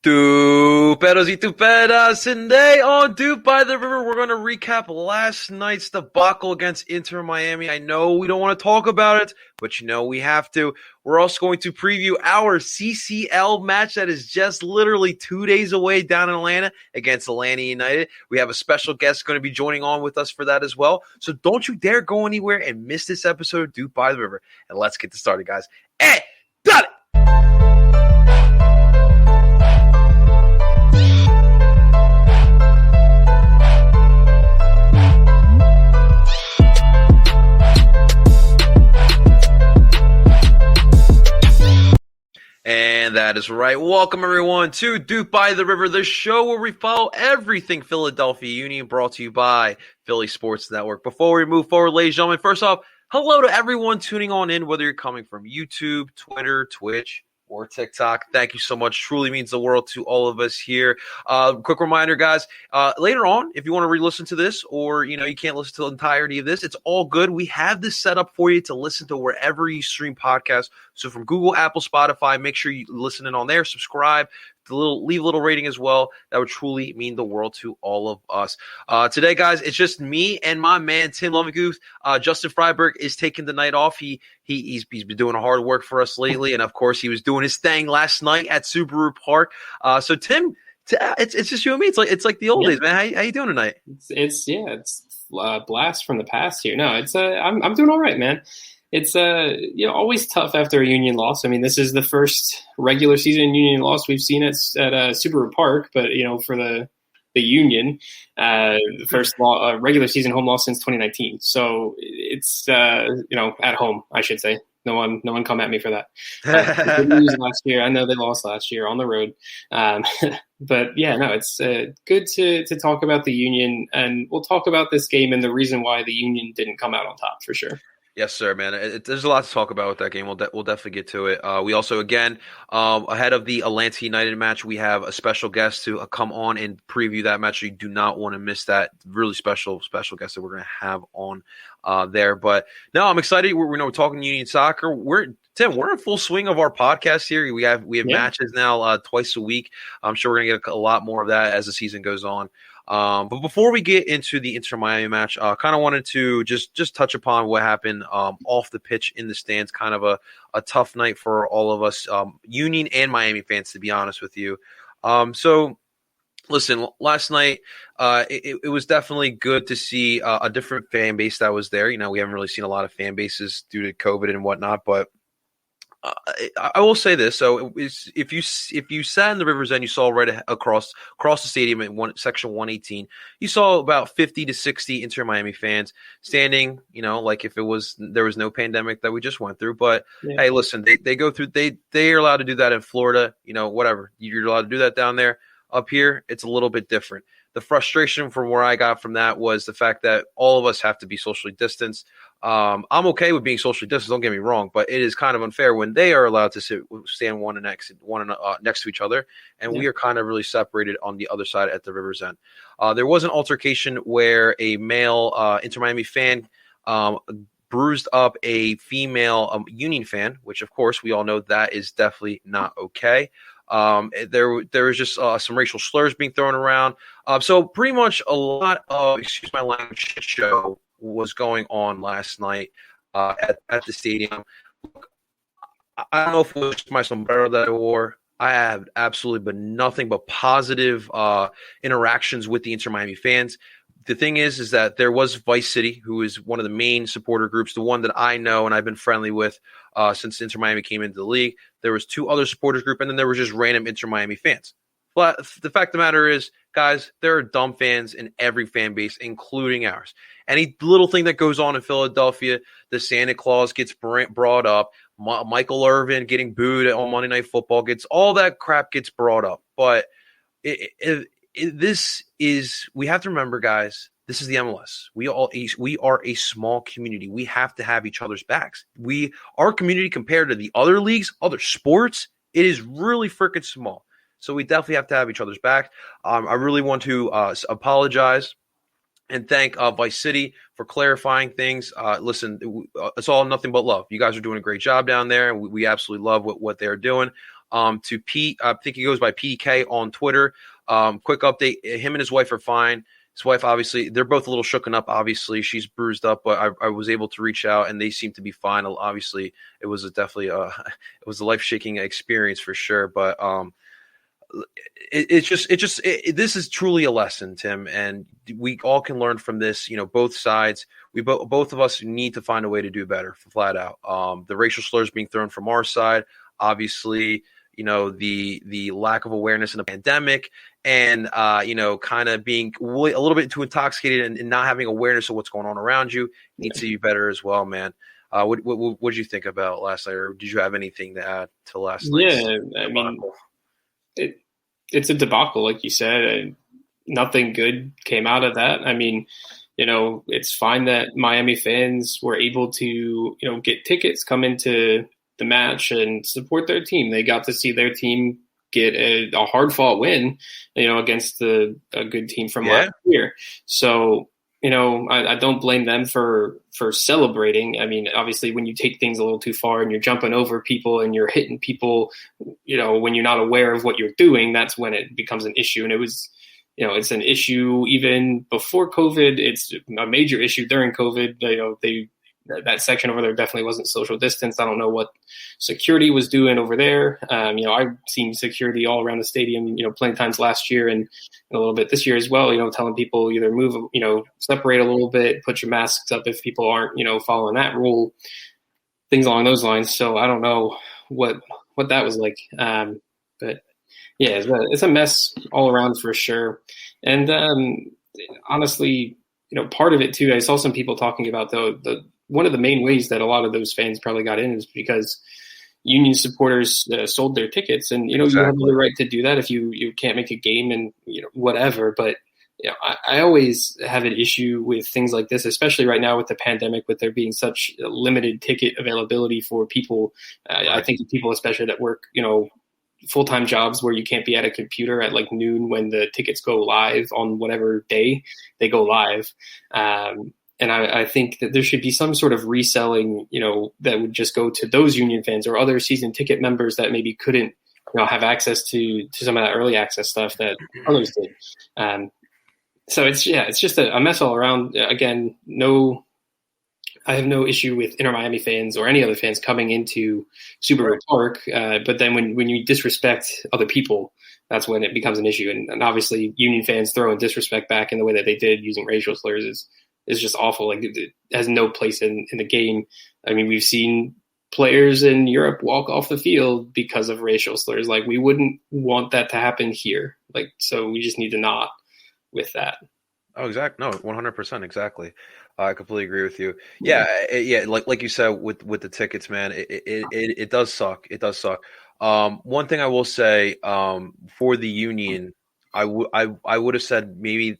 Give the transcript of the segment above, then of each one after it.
Tuperos y tuperas, and today on Dupe by the River, we're going to recap last night's debacle against Inter Miami. I know we don't want to talk about it, but you know we have to. We're also going to preview our CCL match that is just literally 2 days away down in Atlanta against Atlanta United. We have a special guest going to be joining on with us for that as well. So don't you dare go anywhere and miss this episode of Dupe by the River. And let's get this started, guys. Hey, done it! And that is right. Welcome, everyone, to Dupe by the River, the show where we follow everything Philadelphia Union, brought to you by Philly Sports Network. Before we move forward, ladies and gentlemen, first off, hello to everyone tuning on in, whether you're coming from YouTube, Twitter, Twitch, or TikTok. Thank you so much. Truly means the world to all of us here. Quick reminder, guys, later on, if you want to re-listen to this or, you can't listen to the entirety of this, it's all good. We have this set up for you to listen to wherever you stream podcasts. So from Google, Apple, Spotify, make sure you listen in on there, subscribe, leave a little rating as well. That would truly mean the world to all of us. Today, guys, it's just me and my man, Tim Lovinguth. Justin Freiberg is taking the night off. He's been doing hard work for us lately. And of course, he was doing his thing last night at Subaru Park. So Tim, it's just you and me. It's like the old days, man. How you doing tonight? It's a blast from the past here. No, I'm doing all right, man. It's always tough after a Union loss. I mean, this is the first regular season Union loss we've seen at Subaru Park, but for the Union, the first regular season home loss since 2019. So it's at home, I should say. No one come at me for that. Good news last year. I know they lost last year on the road, but yeah, no, it's good to talk about the Union, and we'll talk about this game and the reason why the Union didn't come out on top for sure. Yes, sir, man. There's a lot to talk about with that game. We'll definitely get to it. We also, again, ahead of the Atlanta United match, we have a special guest to come on and preview that match. So you do not want to miss that really special guest that we're going to have on there. But no, I'm excited. We're talking Union soccer. We're in full swing of our podcast here. We have matches now twice a week. I'm sure we're going to get a lot more of that as the season goes on. But before we get into the Inter Miami match, kind of wanted to just touch upon what happened off the pitch in the stands. Kind of a tough night for all of us, Union and Miami fans, to be honest with you. So listen, last night it was definitely good to see a different fan base that was there. We haven't really seen a lot of fan bases due to COVID and whatnot, but I will say this. So if you sat in the Rivers End, you saw right across the stadium in section 118, you saw about 50 to 60 Inter Miami fans standing, like if there was no pandemic that we just went through. But hey, listen, they go through, they are allowed to do that in Florida, whatever. You're allowed to do that down there. Up here, it's a little bit different. The frustration from where I got from that was the fact that all of us have to be socially distanced. I'm okay with being socially distanced, don't get me wrong, but it is kind of unfair when they are allowed to stand one next to each other, and we are kind of really separated on the other side at the Rivers End. There was an altercation where a male Inter Miami fan bruised up a female Union fan, which of course we all know that is definitely not okay. There was just some racial slurs being thrown around. So pretty much a lot of, excuse my language, shit show was going on last night at the stadium. I don't know if it was just my sombrero that I wore. I have absolutely been nothing but positive interactions with the Inter Miami fans. The thing is that there was Vice City, who is one of the main supporter groups, the one that I know and I've been friendly with since Inter Miami came into the league. There was two other supporters group, and then there was just random Inter Miami fans. But the fact of the matter is, guys, there are dumb fans in every fan base, including ours. Any little thing that goes on in Philadelphia, the Santa Claus gets brought up. Michael Irvin getting booed on Monday Night Football all that crap gets brought up. But this is, we have to remember, guys, this is the MLS. We are a small community. We have to have each other's backs. Our community compared to the other leagues, other sports, it is really freaking small. So we definitely have to have each other's back. I really want to apologize and thank Vice City for clarifying things. Listen, it's all nothing but love. You guys are doing a great job down there. We absolutely love what they're doing. to Pete. I think he goes by PDK on Twitter. Quick update: him and his wife are fine. His wife, obviously, they're both a little shooken up. Obviously, she's bruised up, but I was able to reach out, and they seem to be fine. Obviously, it was it was a life shaking experience for sure. But this is truly a lesson, Tim, and we all can learn from this. Both sides. We both of us need to find a way to do better, flat out. The racial slurs being thrown from our side, obviously, the lack of awareness in the pandemic, and kind of being a little bit too intoxicated and not having awareness of what's going on around you needs to be better as well, man. What did you think about last night, or did you have anything to add to last night's debacle? I mean, it's a debacle, like you said. Nothing good came out of that. I mean, it's fine that Miami fans were able to, get tickets, come into the match and support their team. They got to see their team get a hard-fought win, against a good team from last year. So, I don't blame them for celebrating. I mean, obviously, when you take things a little too far and you're jumping over people and you're hitting people, when you're not aware of what you're doing, that's when it becomes an issue. And it was, it's an issue even before COVID. It's a major issue during COVID. That section over there definitely wasn't social distance. I don't know what security was doing over there. I've seen security all around the stadium, plenty of times last year and a little bit this year as well, telling people either move, separate a little bit, put your masks up if people aren't, following that rule, things along those lines. So I don't know what that was like. But yeah, it's a mess all around for sure. And honestly, part of it too, I saw some people talking about the one of the main ways that a lot of those fans probably got in is because Union supporters sold their tickets, and Exactly. You have the right to do that if you can't make a game and whatever. But I always have an issue with things like this, especially right now with the pandemic, with there being such limited ticket availability for people. I think people, especially that work, full-time jobs where you can't be at a computer at like noon when the tickets go live on whatever day they go live. And I think that there should be some sort of reselling, that would just go to those Union fans or other season ticket members that maybe couldn't, have access to some of that early access stuff that others did. So it's just a mess all around. Again, I have no issue with Inter Miami fans or any other fans coming into Super Bowl Park. But then when you disrespect other people, that's when it becomes an issue. And obviously Union fans throwing disrespect back in the way that they did using racial slurs is just awful. Like, it has no place in the game. I mean, we've seen players in Europe walk off the field because of racial slurs. Like, we wouldn't want that to happen here. Like, so we just need to not with that. Oh, exactly. No, 100%. Exactly. I completely agree with you. Yeah. Like you said, with the tickets, man, it does suck. It does suck. One thing I will say, for the Union, I would have said maybe,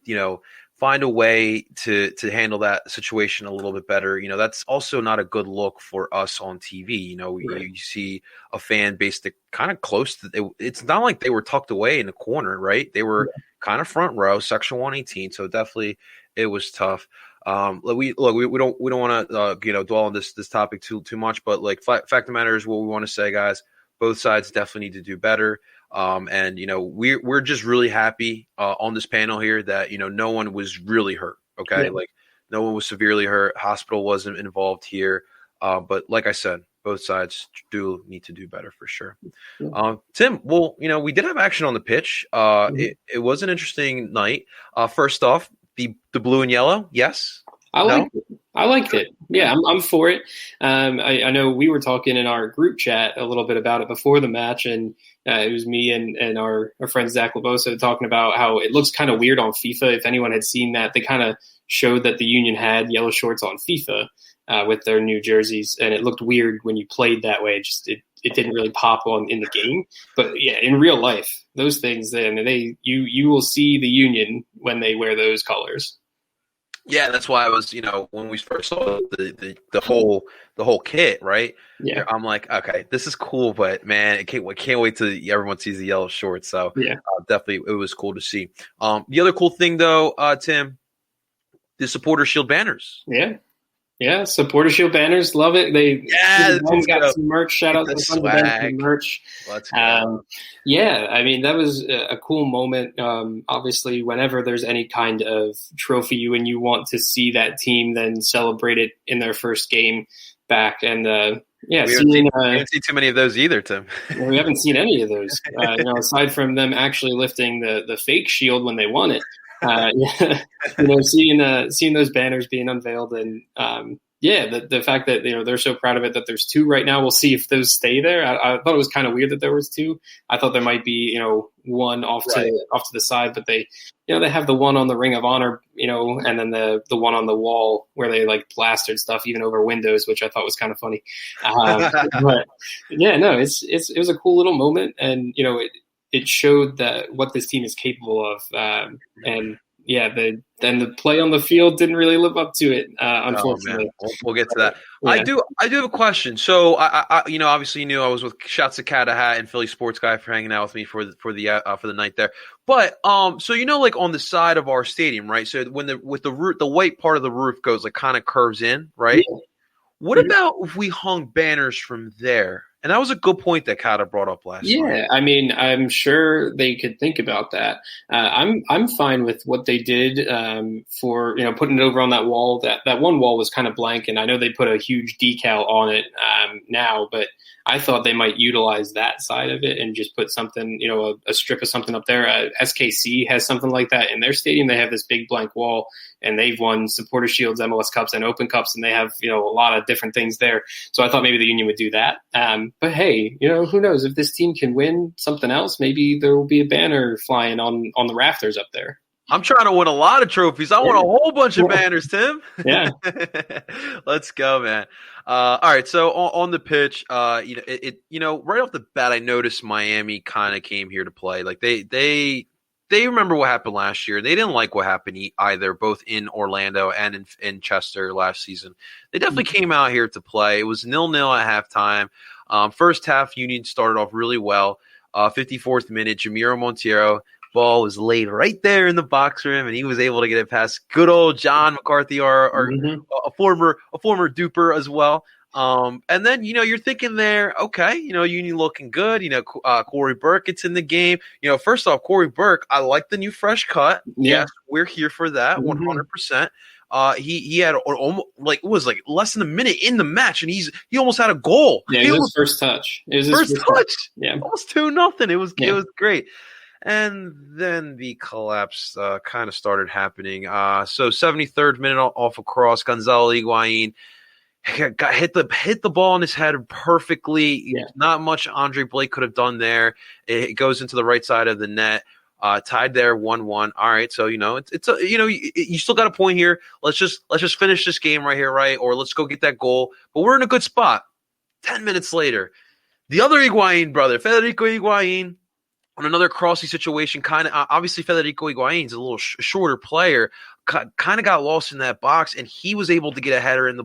find a way to handle that situation a little bit better. That's also not a good look for us on TV. Right. You see a fan base that kind of close to it's not like they were tucked away in the corner, right? They were kind of front row, section 118. So definitely it was tough. We don't want to dwell on this topic too much, but like fact of the matter is what we want to say, guys. Both sides definitely need to do better. And we're just really happy on this panel here that no one was really hurt. Okay, like no one was severely hurt. Hospital wasn't involved here. But like I said, both sides do need to do better for sure. Tim, well, we did have action on the pitch. It was an interesting night. First off, the blue and yellow, yes. I liked it. Yeah, I'm for it. I know we were talking in our group chat a little bit about it before the match, and it was me and our friend Zach Labosa talking about how it looks kind of weird on FIFA. If anyone had seen that, they kind of showed that the Union had yellow shorts on FIFA with their new jerseys, and it looked weird when you played that way. It didn't really pop on in the game, but yeah, in real life, those things, you will see the Union when they wear those colors. Yeah, that's why I was, when we first saw the whole kit, right? Yeah, I'm like, okay, this is cool, but man, I can't wait till everyone sees the yellow shorts. So yeah, definitely, it was cool to see. The other cool thing, though, Tim, the supporter shield banners. Yeah, Yeah, supporter shield banners, love it. They Yeah, got some merch. Shout out to the the Sons of Ben for the swag. merch. Let's go. Yeah, I mean that was a cool moment. Obviously, whenever there's any kind of trophy and you want to see that team then celebrate it in their first game back, and yeah, We haven't seen too many of those either, Tim. we haven't seen any of those. Aside from them actually lifting the fake shield when they won it. Yeah, seeing those banners being unveiled, and the fact that they're so proud of it that there's two right now. We'll see if those stay there. I thought it was kind of weird that there was two. I thought there might be one off to the side, but they have the one on the Ring of Honor, and then the one on the wall where they like plastered stuff even over windows, which I thought was kind of funny. But yeah, no, it was a cool little moment, and it showed that what this team is capable of, and yeah, the play on the field didn't really live up to it, unfortunately. Oh, we'll get to that. Yeah. I do have a question. So I obviously you knew I was with Shots at Catahat and Philly Sports Guy for hanging out with me for the night there. But so like on the side of our stadium, right? So when the white part of the roof goes like kind of curves in, right? Yeah. What about if we hung banners from there? And that was a good point that Kata brought up last night. Yeah, I mean, I'm sure they could think about that. I'm fine with what they did for putting it over on that wall. That one wall was kind of blank, and I know they put a huge decal on it now, but I thought they might utilize that side of it and just put something, a strip of something up there. SKC has something like that in their stadium. They have this big blank wall, and they've won Supporter Shields, MLS Cups, and Open Cups, and they have a lot of different things there. So I thought maybe the Union would do that. But hey, who knows? If this team can win something else, maybe there will be a banner flying on the rafters up there. I'm trying to win a lot of trophies. I want a whole bunch of banners, Tim. Yeah. Let's go, man. All right. So on the pitch, right off the bat, I noticed Miami kind of came here to play. Like they remember what happened last year. They didn't like what happened either, both in Orlando and in Chester last season. They definitely came out here to play. It was 0-0 at halftime. First half, Union started off really well. 54th minute, Jamiro Monteiro. Ball was laid right there in the box rim, and he was able to get it past good old John McCarthy, our a former Dooper as well. And then you're thinking there, okay, Union looking good. Corey Burke gets in the game. First off, Corey Burke, I like the new fresh cut. Yeah. Yes, we're here for that, 100%. He had it was less than a minute in the match, and he almost had a goal. Yeah, it was his first touch. It was his first touch. Yeah, almost 2-0. It was great. And then the collapse kind of started happening. So 73rd minute off a cross, Gonzalo Higuain got hit the ball on his head perfectly. Yeah. Not much Andre Blake could have done there. It goes into the right side of the net. Tied there 1-1. All right, so it's you still got a point here. Let's just finish this game right here, right? Or let's go get that goal. But we're in a good spot. 10 minutes later, the other Higuain brother, Federico Higuain, on another crossing situation, kind of obviously Federico Higuain's a little shorter player, kind of got lost in that box, and he was able to get a header in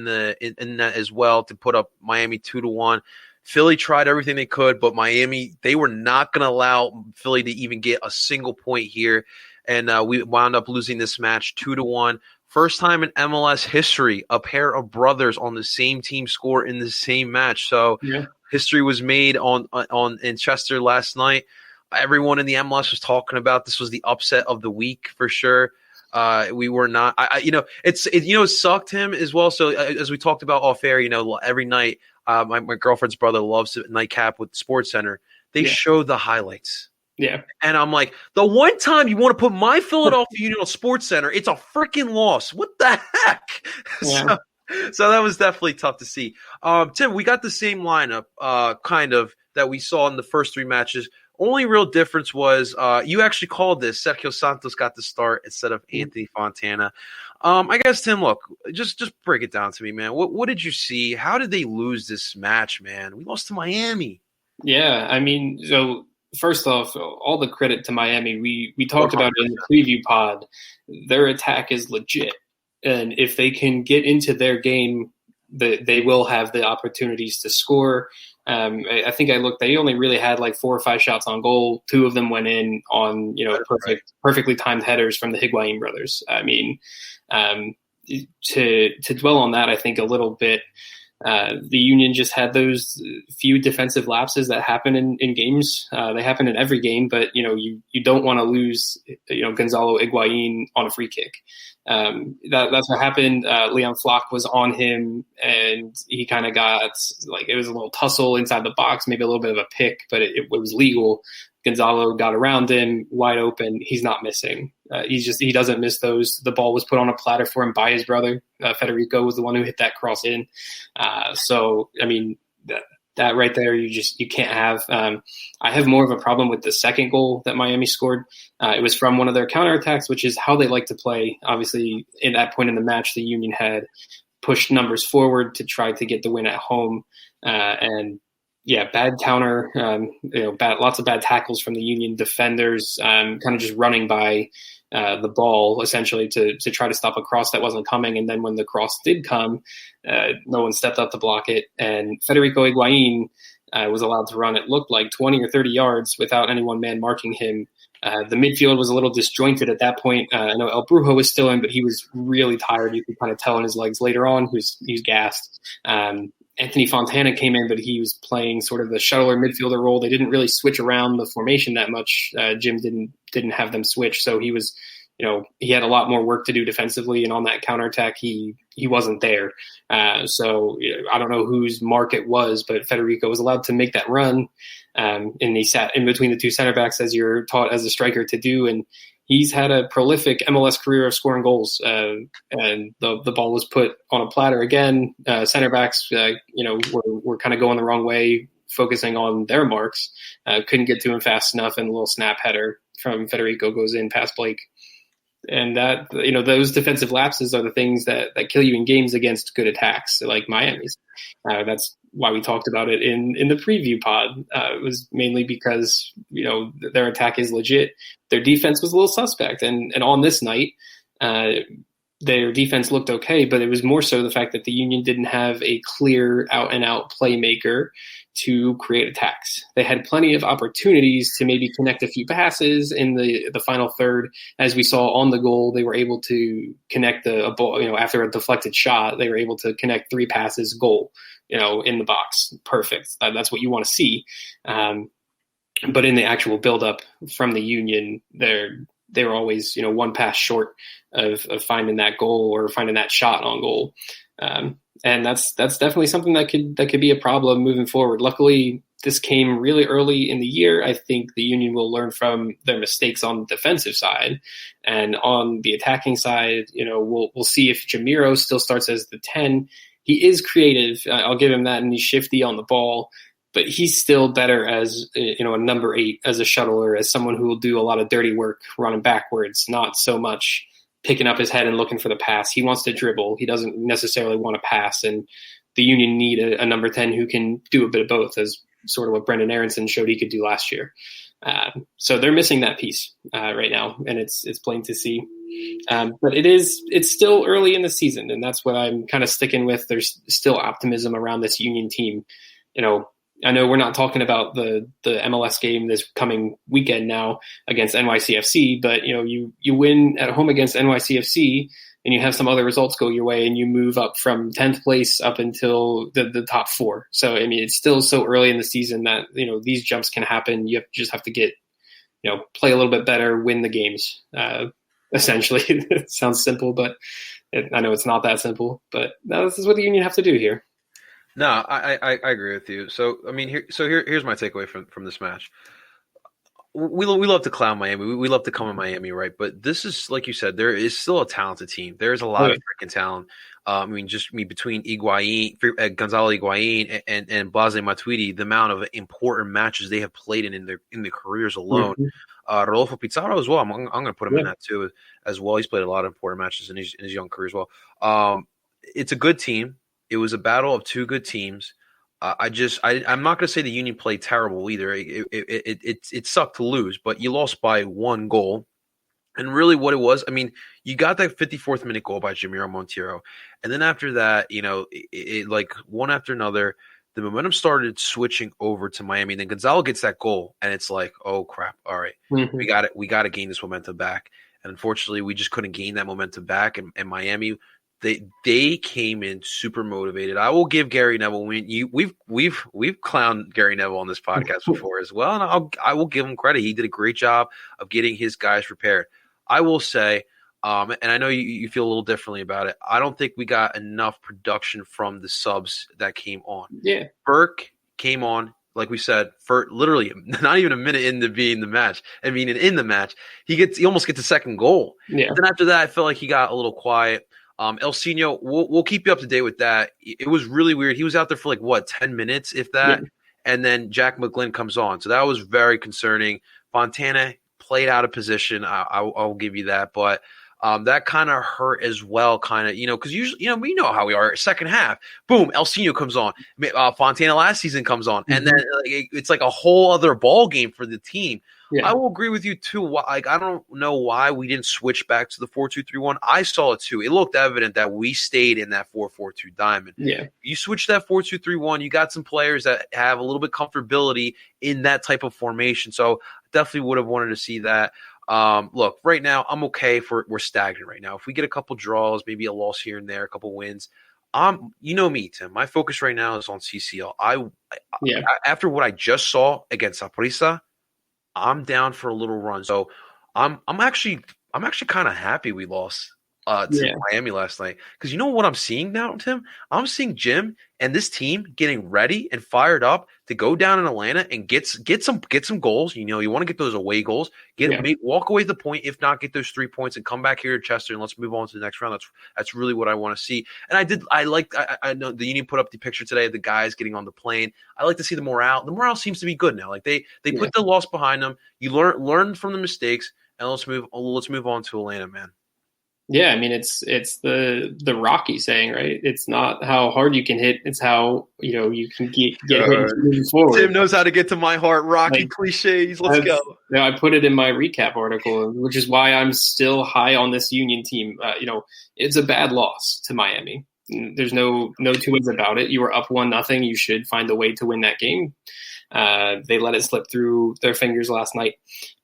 that as well to put up Miami 2-1. Philly tried everything they could, but Miami, they were not going to allow Philly to even get a single point here, and we wound up losing this match 2-1. First time in MLS history, a pair of brothers on the same team score in the same match. So history was made in Chester last night. Everyone in the MLS was talking about this was the upset of the week for sure. We were not. It sucked him as well. So as we talked about off air, every night, my girlfriend's brother loves a nightcap with Sports Center. They show the highlights. Yeah. And I'm like, the one time you want to put my Philadelphia Union on Sports Center, it's a freaking loss. What the heck? Yeah. So that was definitely tough to see. Tim, we got the same lineup kind of that we saw in the first three matches. Only real difference was you actually called this. Sergio Santos got the start instead of Anthony Fontana. I guess, Tim, look, just break it down to me, man. What did you see? How did they lose this match, man? We lost to Miami. Yeah, I mean, so first off, all the credit to Miami. We talked about it in the preview pod. Their attack is legit. And if they can get into their game, they will have the opportunities to score. I think I looked, they only really had like 4 or 5 shots on goal. 2 of them went in on, perfectly timed headers from the Higuain brothers. I mean, to dwell on that, I think a little bit. The Union just had those few defensive lapses that happen in games. They happen in every game, but you don't want to lose Gonzalo Higuain on a free kick. That's what happened. Leon Flock was on him, and he kind of got it was a little tussle inside the box, maybe a little bit of a pick, but it was legal. Gonzalo got around him, wide open. He's not missing. He doesn't miss those. The ball was put on a platter for him by his brother. Federico was the one who hit that cross in. So I mean that right there, you can't have. I have more of a problem with the second goal that Miami scored. It was from one of their counterattacks, which is how they like to play. Obviously, in that point in the match, the Union had pushed numbers forward to try to get the win at home, and yeah, bad counter, lots of bad tackles from the Union defenders, kind of just running by the ball essentially to try to stop a cross that wasn't coming. And then when the cross did come, no one stepped up to block it. And Federico Higuain was allowed to run, it looked like 20 or 30 yards without any one man marking him. The midfield was a little disjointed at that point. I know El Brujo was still in, but he was really tired. You could kind of tell in his legs later on. He was gassed. Anthony Fontana came in, but he was playing sort of the shuttler midfielder role. They didn't really switch around the formation that much. Jim didn't have them switch, so he was, he had a lot more work to do defensively. And on that counterattack, he wasn't there. So I don't know whose mark it was, but Federico was allowed to make that run, and he sat in between the two center backs as you're taught as a striker to do, and he's had a prolific MLS career of scoring goals, and the ball was put on a platter again. Center backs, were kind of going the wrong way, focusing on their marks. Couldn't get to him fast enough, and a little snap header from Federico goes in past Blake. And that, those defensive lapses are the things that kill you in games against good attacks like Miami's. That's why we talked about it in the preview pod. It was mainly because, their attack is legit. Their defense was a little suspect. And on this night, their defense looked okay, but it was more so the fact that the Union didn't have a clear out-and-out playmaker to create attacks. They had plenty of opportunities to maybe connect a few passes in the final third. As we saw on the goal, they were able to connect a ball, after a deflected shot, they were able to connect 3 passes, goal, in the box. Perfect. That's what you want to see. But in the actual buildup from the Union, they were always, one pass short of finding that goal or finding that shot on goal. And that's definitely something that could be a problem moving forward. Luckily, this came really early in the year. I think the Union will learn from their mistakes on the defensive side, and on the attacking side, we'll see if Jamiro still starts as the 10. He is creative. I'll give him that, and he's shifty on the ball. But he's still better as a number 8, as a shuttler, as someone who will do a lot of dirty work running backwards, not so much picking up his head and looking for the pass. He wants to dribble. He doesn't necessarily want to pass. And the Union need a number 10 who can do a bit of both, as sort of what Brendan Aronson showed he could do last year. So they're missing that piece right now, and it's plain to see. But it's still early in the season, and that's what I'm kind of sticking with. There's still optimism around this Union team. I know we're not talking about the MLS game this coming weekend now against NYCFC, but you win at home against NYCFC and you have some other results go your way and you move up from 10th place up until the top 4. So, I mean, it's still so early in the season that, these jumps can happen. You just have to get, play a little bit better, win the games. Essentially, it sounds simple, but I know it's not that simple, but this is what the Union have to do here. No, I agree with you. So I mean, here's my takeaway from this match. We love to clown Miami. We love to come in Miami, right? But this is, like you said, there is still a talented team. There is a lot of freaking talent. Between Gonzalo Higuain and Blase Matuidi, the amount of important matches they have played in their careers alone. Mm-hmm. Rodolfo Pizarro as well. I'm going to put him in that too as well. He's played a lot of important matches in his young career as well. It's a good team. It was a battle of 2 good teams. I'm not going to say the Union played terrible either. It sucked to lose, but you lost by 1 goal. And really what it was, I mean, you got that 54th minute goal by Jamiro Monteiro. And then after that, like one after another, the momentum started switching over to Miami. And then Gonzalo gets that goal, and it's like, oh, crap. All right, we got it. We got to gain this momentum back. And unfortunately, we just couldn't gain that momentum back. And Miami They came in super motivated. I will give Gary Neville. We've clowned Gary Neville on this podcast before as well, and I will give him credit. He did a great job of getting his guys prepared. I will say, and I know you feel a little differently about it. I don't think we got enough production from the subs that came on. Yeah, Burke came on, like we said, for literally not even a minute into being the match. I mean, in the match, he almost gets a second goal. Yeah. Then after that, I felt like he got a little quiet. Elsinho, we'll keep you up to date with that. It was really weird. He was out there for 10 minutes, if that, and then Jack McGlynn comes on. So that was very concerning. Fontana played out of position. I'll give you that, but that kind of hurt as well, because usually, we know how we are. Second half, boom, Elsinho comes on. Fontana last season comes on, and then it's like a whole other ball game for the team. Yeah. I will agree with you too. I don't know why we didn't switch back to the 4-2-3-1. I saw it too. It looked evident that we stayed in that 4-4-2 diamond. Yeah, you switch that 4-2-3-1. You got some players that have a little bit comfortability in that type of formation. So definitely would have wanted to see that. Look, right now I'm okay we're stagnant right now. If we get a couple draws, maybe a loss here and there, a couple wins, you know me, Tim. My focus right now is on CCL. After what I just saw against Saprissa, I'm down for a little run. So I'm actually kind of happy we lost to Miami last night, because you know what I'm seeing now, Tim? I'm seeing Jim and this team getting ready and fired up to go down in Atlanta and get some goals. You want to get those away goals, walk away the point, if not get those 3 points, and come back here to Chester and let's move on to the next round. That's really what I want to see. And I know the Union put up the picture today of the guys getting on the plane. I like to see the morale. The morale seems to be good now. Like they put the loss behind them. You learn from the mistakes, and let's move on to Atlanta, man. Yeah, I mean it's the Rocky saying, right? It's not how hard you can hit; it's how you can get hit moving forward. Tim knows how to get to my heart. Rocky cliches. Let's go. I put it in my recap article, which is why I'm still high on this Union team. It's a bad loss to Miami. There's no two ways about it. You were up 1-0. You should find a way to win that game. They let it slip through their fingers last night.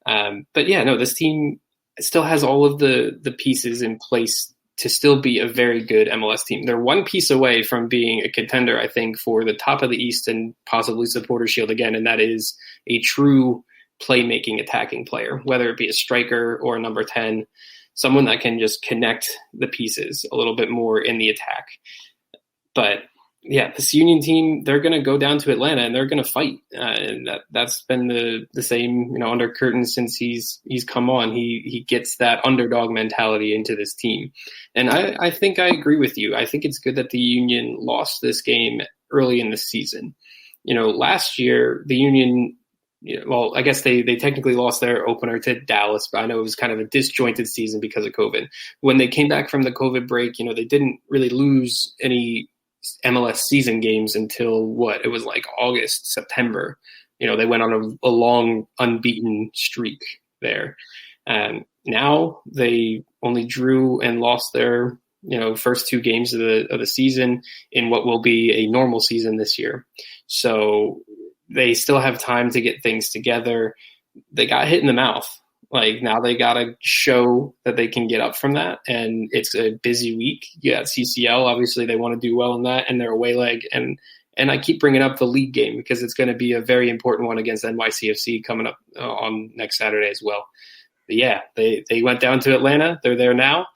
But yeah, no, this team still has all of the pieces in place to still be a very good MLS team. They're one piece away from being a contender, I think, for the top of the East and possibly Supporter Shield again, and that is a true playmaking attacking player, whether it be a striker or a number 10, someone that can just connect the pieces a little bit more in the attack. But yeah, this Union team, they're going to go down to Atlanta and they're going to fight. And that's been the same, under Curtin since he's come on. He gets that underdog mentality into this team. And I think I agree with you. I think it's good that the Union lost this game early in the season. Last year, the Union, well, I guess they technically lost their opener to Dallas, but I know it was kind of a disjointed season because of COVID. When they came back from the COVID break, they didn't really lose any MLS season games until it was like August, September. They went on a long unbeaten streak there. And now they only drew and lost their, first two games of the season in what will be a normal season this year. So they still have time to get things together. They got hit in the mouth. Now they got to show that they can get up from that. And it's a busy week. You got CCL. Obviously, they want to do well in that, and their away leg. And I keep bringing up the league game because it's going to be a very important one against NYCFC coming up on next Saturday as well. But yeah, they went down to Atlanta. They're there now.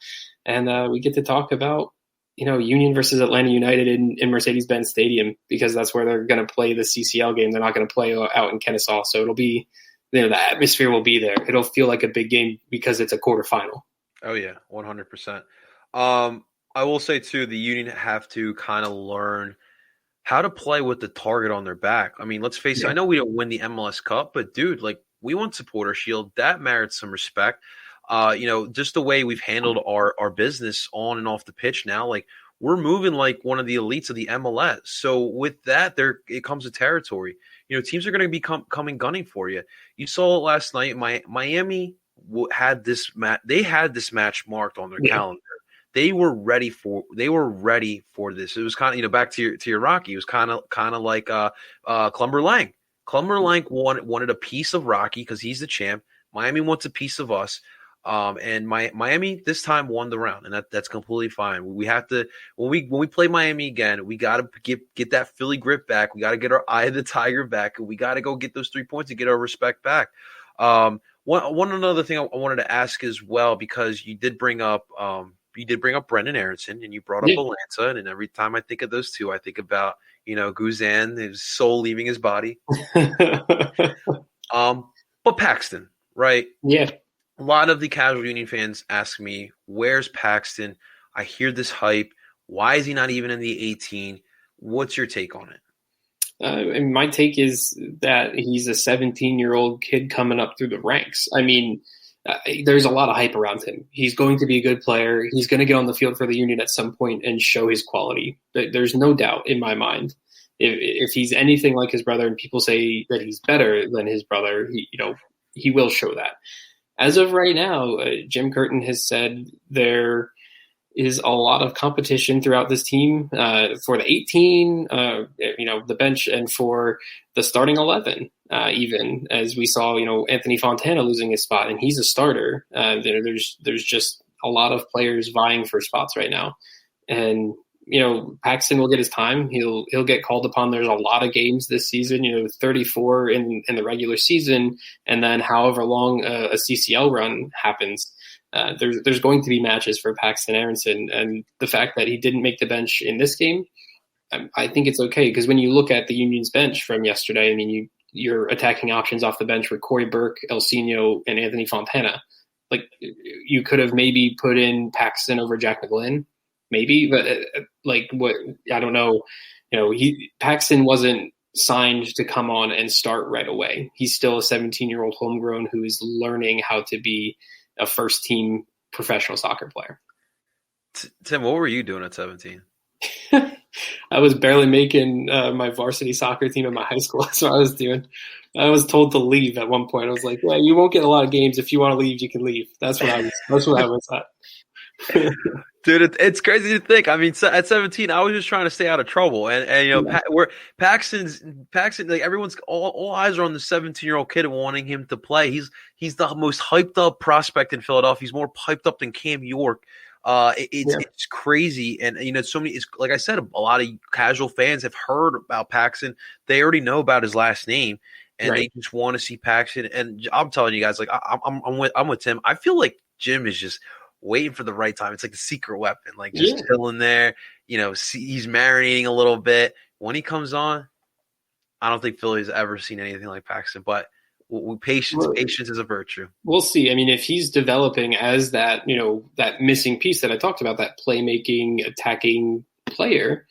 And we get to talk about, Union versus Atlanta United in Mercedes-Benz Stadium, because that's where they're going to play the CCL game. They're not going to play out in Kennesaw. So it'll be, the atmosphere will be there. It'll feel like a big game because it's a quarterfinal. Oh, yeah, 100%. I will say, too, the Union have to kind of learn how to play with the target on their back. I mean, let's face it. I know we don't win the MLS Cup, but, dude, we won Supporter Shield. That merits some respect. Just the way we've handled our business on and off the pitch now, we're moving like one of the elites of the MLS. So with that, it comes to territory. Teams are going to be coming gunning for you. You saw it last night. Miami had this match. They had this match marked on their calendar. They were ready for this. It was kind of, back to your Rocky. It was kind of like Clumber Lang. Clumber Lang wanted a piece of Rocky because he's the champ. Miami wants a piece of us. And Miami this time won the round, and that's completely fine. We have to when we play Miami again, we got to get that Philly grip back. We got to get our eye of the tiger back, and we got to go get those 3 points and get our respect back. One another thing I wanted to ask as well, because you did bring up Brendan Aronson, and you brought up Atlanta, and every time I think of those two, I think about Guzan, his soul leaving his body. But Paxton, right? Yeah. A lot of the casual Union fans ask me, where's Paxton? I hear this hype. Why is he not even in the 18? What's your take on it? And my take is that he's a 17-year-old kid coming up through the ranks. I mean, there's a lot of hype around him. He's going to be a good player. He's going to get on the field for the Union at some point and show his quality. There's no doubt in my mind. If he's anything like his brother, and people say that he's better than his brother, he will show that. As of right now, Jim Curtin has said there is a lot of competition throughout this team for the 18, the bench, and for the starting 11. Even as we saw, Anthony Fontana losing his spot, and he's a starter. There's just a lot of players vying for spots right now, and Paxton will get his time. He'll get called upon. There's a lot of games this season, 34 in the regular season, and then however long a CCL run happens. There's going to be matches for Paxton Aronson, and the fact that he didn't make the bench in this game, I think it's okay, because when you look at the Union's bench from yesterday, I mean, you're attacking options off the bench with Corey Burke, Elsinio, and Anthony Fontana. Like, you could have maybe put in Paxton over Jack McGlynn, maybe, but I don't know. Paxton wasn't signed to come on and start right away. He's still a 17-year-old homegrown who is learning how to be a first-team professional soccer player. Tim, what were you doing at 17? I was barely making my varsity soccer team in my high school. That's what I was doing. I was told to leave at one point. I was like, "Yeah, you won't get a lot of games. If you want to leave, you can leave." That's what I was at. Dude, it's crazy to think. I mean, at 17, I was just trying to stay out of trouble, and Paxton, like, everyone's all eyes are on the 17-year-old kid and wanting him to play. He's the most hyped up prospect in Philadelphia. He's more hyped up than Cam York. It's crazy, and so many. It's like I said, a lot of casual fans have heard about Paxton. They already know about his last name, and they just want to see Paxton. And I'm telling you guys, like I'm with Tim. I feel like Jim is just waiting for the right time. It's like the secret weapon, like just chilling there. He's marinating a little bit. When he comes on, I don't think Philly's ever seen anything like Paxton, but. Patience is a virtue. We'll see. I mean, if he's developing as that, that missing piece that I talked about, that playmaking, attacking player,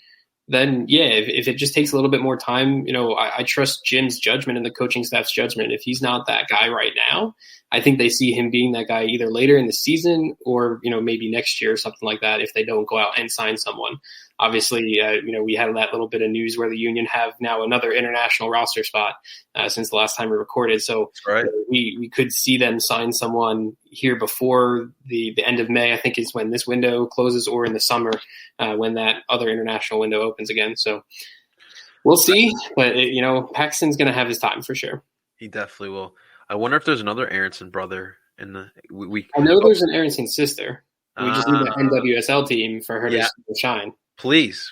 then if it just takes a little bit more time, I trust Jim's judgment and the coaching staff's judgment. If he's not that guy right now, I think they see him being that guy either later in the season or, maybe next year or something like that if they don't go out and sign someone. Obviously, we had that little bit of news where the Union have now another international roster spot since the last time we recorded. So we could see them sign someone here before the end of May, I think is when this window closes, or in the summer when that other international window opens again. So we'll see. But, Paxton's going to have his time for sure. He definitely will. I wonder if there's another Aronson brother in the – I know there's an Aronson sister. We just need an NWSL team for her to shine. Please.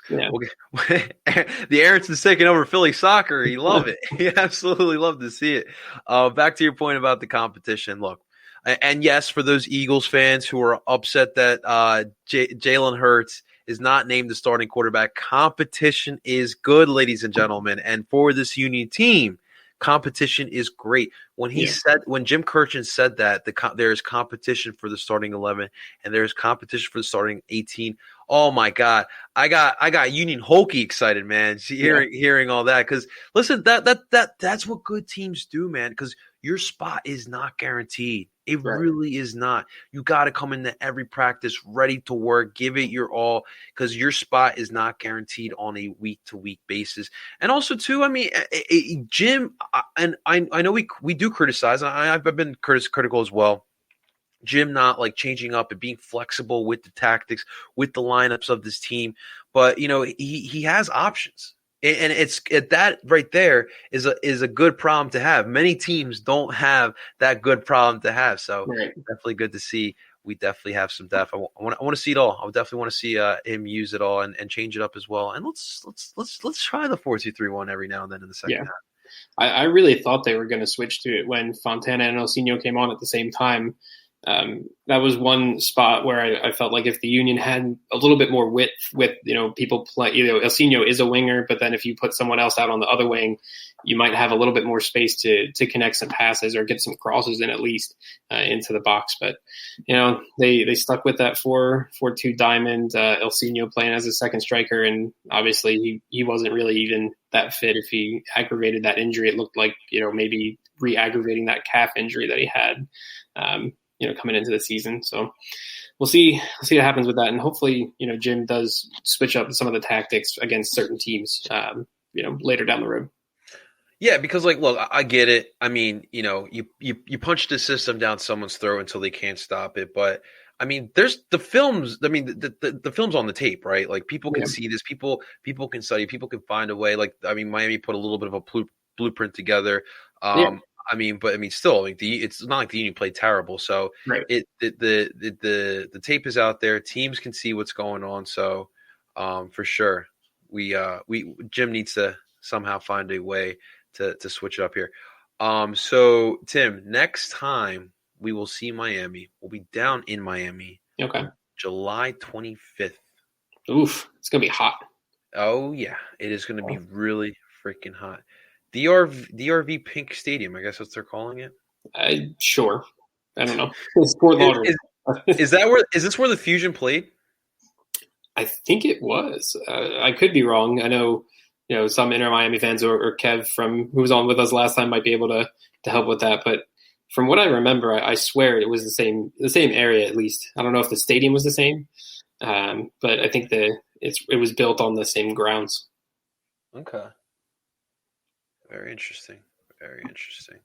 Yeah. The Aronson's taking over Philly soccer. You love it. You absolutely love to see it. Back to your point about the competition. Look, and yes, for those Eagles fans who are upset that Jalen Hurts is not named the starting quarterback, competition is good, ladies and gentlemen. And for this Union team, competition is great. When Jim Curtin said that there is competition for the starting 11 and there's competition for the starting 18. Oh my God, I got Union Hokey excited, man. Hearing all that, because listen, that's what good teams do, man. Because your spot is not guaranteed. It really is not. You got to come into every practice ready to work, give it your all, because your spot is not guaranteed on a week-to-week basis. And also, too, I mean, Jim, and I know we do criticize, and I've been critical as well, Jim not like changing up and being flexible with the tactics, with the lineups of this team. But, he has options. And it's that right there is a good problem to have. Many teams don't have that good problem to have. So Right. definitely good to see. We definitely have some depth. I want to see it all. I definitely want to see him use it all and change it up as well. And let's try the 4-2-3-1 every now and then in the second half. I really thought they were going to switch to it when Fontana and Elsinho came on at the same time. That was one spot where I felt like if the Union had a little bit more width with, people play, Elsinho is a winger, but then if you put someone else out on the other wing, you might have a little bit more space to connect some passes or get some crosses in at least into the box. But, they stuck with that 4-4-2 diamond, Elsinho playing as a second striker. And obviously he wasn't really even that fit. If he aggravated that injury, it looked like, maybe re-aggravating that calf injury that he had. Coming into the season. So we'll see what happens with that. And hopefully, Jim does switch up some of the tactics against certain teams, later down the road. Yeah, because look, I get it. I mean, you punch the system down someone's throat until they can't stop it. But I mean, there's the films. I mean, the film's on the tape, right? Like people can see this. People can study. People can find a way. Miami put a little bit of a blueprint together. Still, it's not like the Union played terrible. So right. The tape is out there. Teams can see what's going on. So for sure, Jim needs to somehow find a way to switch it up here. So Tim, next time we will see Miami, we'll be down in Miami. Okay. July 25th. Oof, it's gonna be hot. Oh yeah, it is gonna be really freaking hot. DRV Pink Stadium, I guess that's what they're calling it. Sure. I don't know. It's Fort Lauderdale. Is this where the Fusion played? I think it was. I could be wrong. I know, some Inter Miami fans or Kev who was on with us last time might be able to help with that. But from what I remember, I swear it was the same area at least. I don't know if the stadium was the same, but I think it was built on the same grounds. Okay. Very interesting. Very interesting.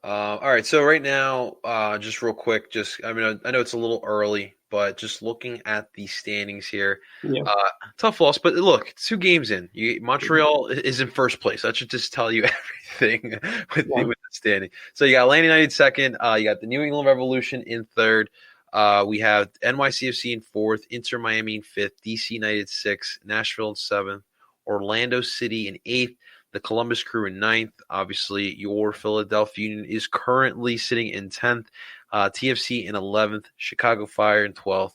All right. So right now, just real quick, I know it's a little early, but just looking at the standings here, tough loss. But look, 2 games in. Montreal is in first place. That should just tell you everything with the standing. So you got Atlanta United second. You got the New England Revolution in third. We have NYCFC in fourth, Inter Miami in fifth, DC United sixth, Nashville in seventh, Orlando City in eighth, the Columbus Crew in ninth. Obviously, your Philadelphia Union is currently sitting in 10th, TFC in 11th, Chicago Fire in 12th,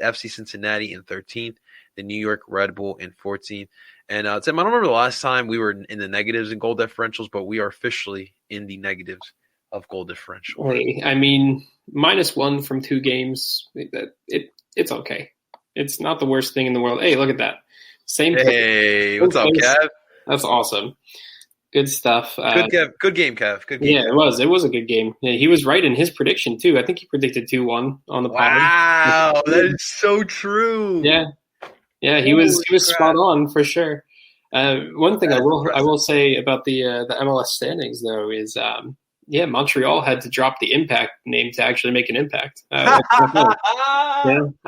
FC Cincinnati in 13th, the New York Red Bull in 14th. And Tim, I don't remember the last time we were in the negatives in goal differentials, but we are officially in the negatives of goal differential. Hey, I mean, -1 from 2 games, it's okay. It's not the worst thing in the world. Hey, look at that. Same. Hey, what's up, Kev? That's awesome. Good stuff. Good game, Kev. Good game. Yeah, it was. It was a good game. Yeah, he was right in his prediction too. I think he predicted 2-1 on the pod. Wow, that is so true. Yeah, he was spot on for sure. One thing I will say about the MLS standings though is Montreal had to drop the Impact name to actually make an impact. I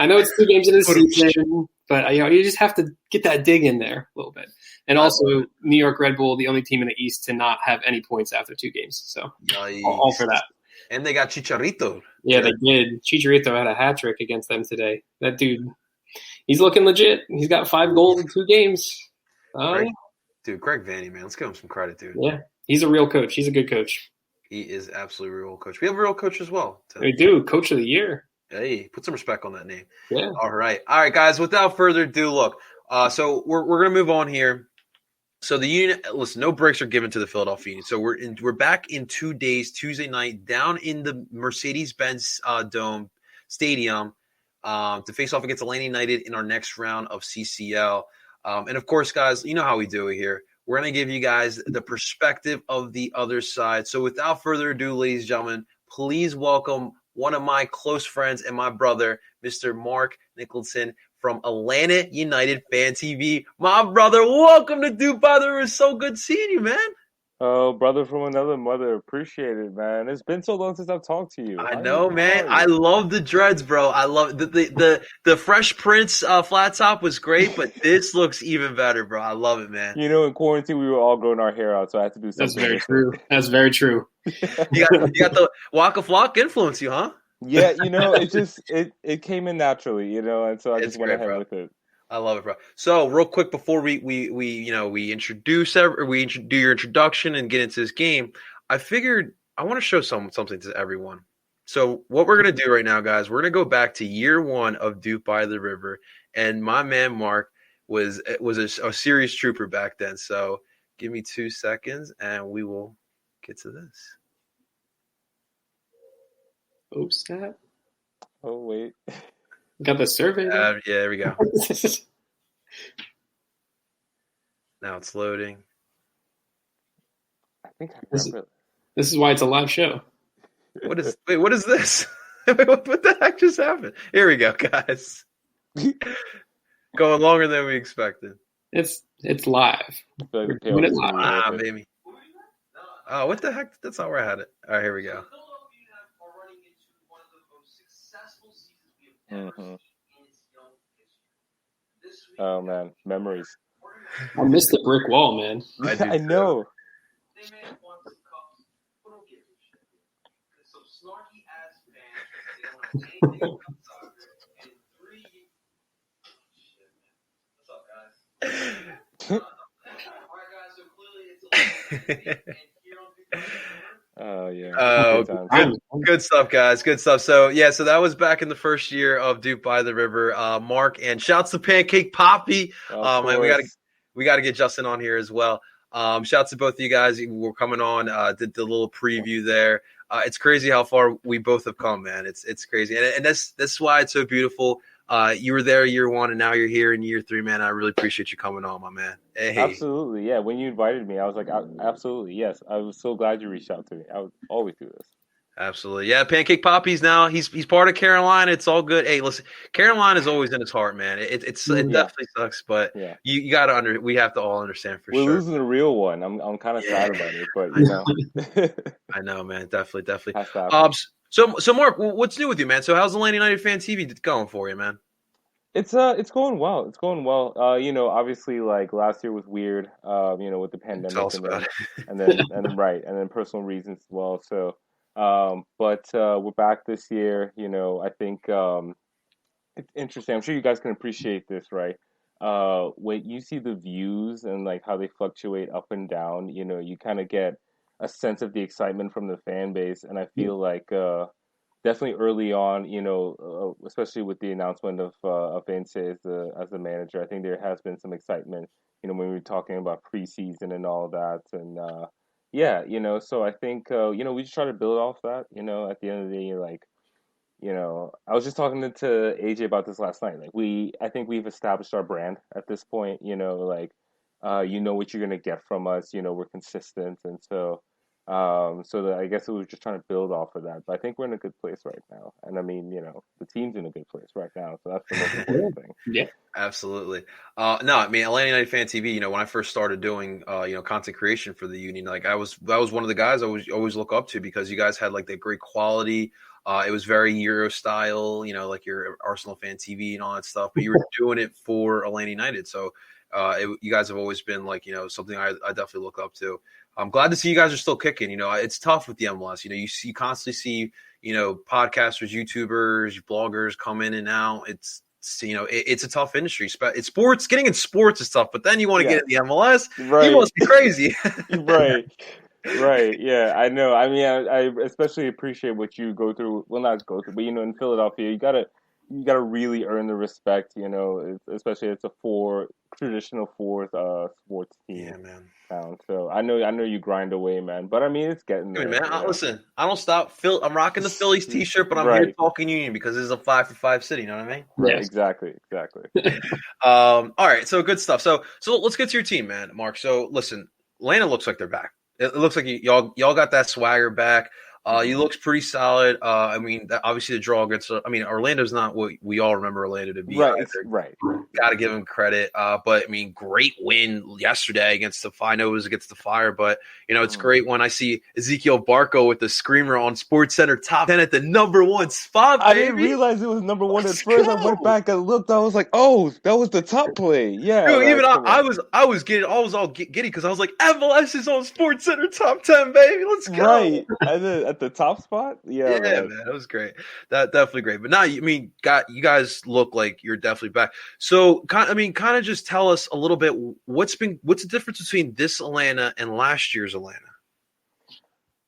know it's 2 games in the season, but you just have to get that dig in there a little bit. And also, New York Red Bull, the only team in the East to not have any points after 2 games. So, all for that. And they got Chicharito. Yeah, they did. Chicharito had a hat trick against them today. That dude, he's looking legit. He's got 5 goals in 2 games. Greg Vanny, man. Let's give him some credit, dude. Yeah, he's a real coach. He's a good coach. He is absolutely a real coach. We have a real coach as well. We do. Coach of the year. Hey, put some respect on that name. Yeah. All right, guys. Without further ado, look. So we're gonna move on here. So the Union, listen, no breaks are given to the Philadelphia Union. So we're back in 2 days, Tuesday night, down in the Mercedes-Benz Dome Stadium to face off against Atlanta United in our next round of CCL. And of course, guys, you know how we do it here. We're going to give you guys the perspective of the other side. So without further ado, ladies and gentlemen, please welcome one of my close friends and my brother, Mr. Marc Nicholson from Atlanta United Fan TV. My brother, welcome to DOOP, brother. It's so good seeing you, man. Oh, brother from another mother, appreciate it, man. It's been so long since I've talked to you. I How know, you? How man. are I you? love the dreads, bro. I love the Fresh Prince flat top was great, but this looks even better, bro. I love it, man. In quarantine we were all growing our hair out, so I had to do That's something very with it. true. That's very true. You got the Waka Flock influence, you, huh? Yeah, it came in naturally, and so I It's just went great, ahead bro. with it. I love it, bro. So, real quick before we introduce do your introduction and get into this game, I figured I want to show something to everyone. So, what we're gonna do right now, guys, we're gonna go back to year one of Duke by the River, and my man Mark was a serious trooper back then. So, give me 2 seconds, and we will get to this. Oops, snap. Oh wait. Got the survey there. Yeah, there we go. Now it's loading. I think I This, remember. this is why it's a live show. What is this? What the heck just happened? Here we go, guys. Going longer than we expected. It's live. I feel like the Doing it payoff is gonna be Ah, worth it. baby. Oh, what the heck? That's not where I had it. All right, here we go. Hmm. Oh man, memories. I missed the brick wall, man. I do I too. know. Oh yeah. Oh, Good times. good stuff, guys. Good stuff. So yeah, so that was back in the first year of Duke by the River. Mark, and shouts to Pancake Poppy. Of And course. we gotta get Justin on here as well. Shouts to both of you guys. We're coming on. Did the little preview there. It's crazy how far we both have come, man. It's crazy, and that's why it's so beautiful. You were there year one, and now you're here in year three, man. I really appreciate you coming on, my man. Hey, Absolutely. Yeah. When you invited me, I was like, absolutely, yes. I was so glad you reached out to me. I would always do this. absolutely, yeah. Pancake Poppy's now. He's part of Carolina. It's all good. Hey, listen, Carolina is always in his heart, man. It Yeah. definitely sucks, but Yeah. you gotta we have to all understand for We're sure. losing the real one. I'm kind of sad about it, but I know, man. Definitely. has to happen. So Mark, what's new with you, man? So how's Atlanta United Fan TV going for you, man? It's going well. It's going well. Obviously like last year was weird, with the Tell pandemic us about it. and then personal reasons as well. So but we're back this year, I think it's interesting. I'm sure you guys can appreciate this, right? When you see the views and like how they fluctuate up and down, you kind of get a sense of the excitement from the fan base, and I feel like definitely early on, especially with the announcement of Vince as the manager, I think there has been some excitement. When we were talking about preseason and all that, and yeah, so I think we just try to build off that. At the end of the day, like I was just talking to AJ about this last night. Like I think we've established our brand at this point. Like what you're gonna get from us. We're consistent, and so that I guess we were just trying to build off of that. But I think we're in a good place right now, and I mean, the team's in a good place right now, so that's the most important thing. Yeah. Absolutely. No, I mean Atlanta United Fan TV. When I first started doing content creation for the union, like I was one of the guys I always look up to because you guys had like that great quality. It was very Euro style, like your Arsenal Fan TV and all that stuff. But you were doing it for Atlanta United, so you guys have always been like something I definitely look up to. I'm glad to see you guys are still kicking. It's tough with the MLS. You constantly see podcasters, YouTubers, bloggers come in and out. It's a tough industry. It's sports. Getting in sports is tough, but then you want to get in the MLS. Right. You must be crazy. Right. Right. Yeah, I know. I mean, I especially appreciate what you go through. Well, not go through, but in Philadelphia, you gotta really earn the respect. Especially it's a traditional fourth sports team Yeah, man. town. So I know you grind away, man. But I mean, it's getting there. Man, listen, I don't stop. I'm rocking the Phillies T-shirt, but I'm here talking Union because this is a 5-for-5 city. You know what I mean? Right. Yes. Exactly. All right. So good stuff. So let's get to your team, man, Mark. So listen, Atlanta looks like they're back. It looks like y'all got that swagger back. He looks pretty solid. I mean, obviously the draw against. I mean, Orlando's not what we all remember Orlando to be Right, it's either. right. Got to give him credit. But I mean, great win yesterday against the Fire. I know it was against the Fire, but it's great when I see Ezekiel Barco with the screamer on Sports Center top 10 at the #1 spot. Baby. I didn't realize it was #1 at first. Go. I went back and looked. I was like, "Oh, that was the top play." Yeah, Dude, like, even come on. I was all giddy because I was like, MLS is on Sports Center top 10, baby. Let's go. Right at the top spot. Yeah, Yeah, man. man, that was great. That definitely great. But now, I mean, you guys look like you're definitely back. So, kind of just tell us a little bit what's the difference between this Atlanta and last year's Atlanta?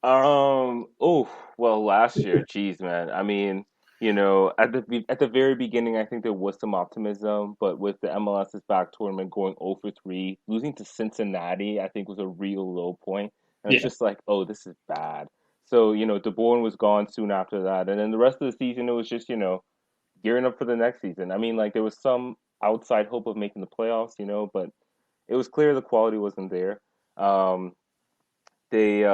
Oh, well, last year, geez, man. I mean, at the very beginning, I think there was some optimism, but with the MLS's back tournament going 0 for 3, losing to Cincinnati, I think was a real low point. And it's Yeah. just like, oh, this is bad. So, DeBoer was gone soon after that. And then the rest of the season, it was just, gearing up for the next season. I mean, like, there was some outside hope of making the playoffs, but it was clear the quality wasn't there. Um, they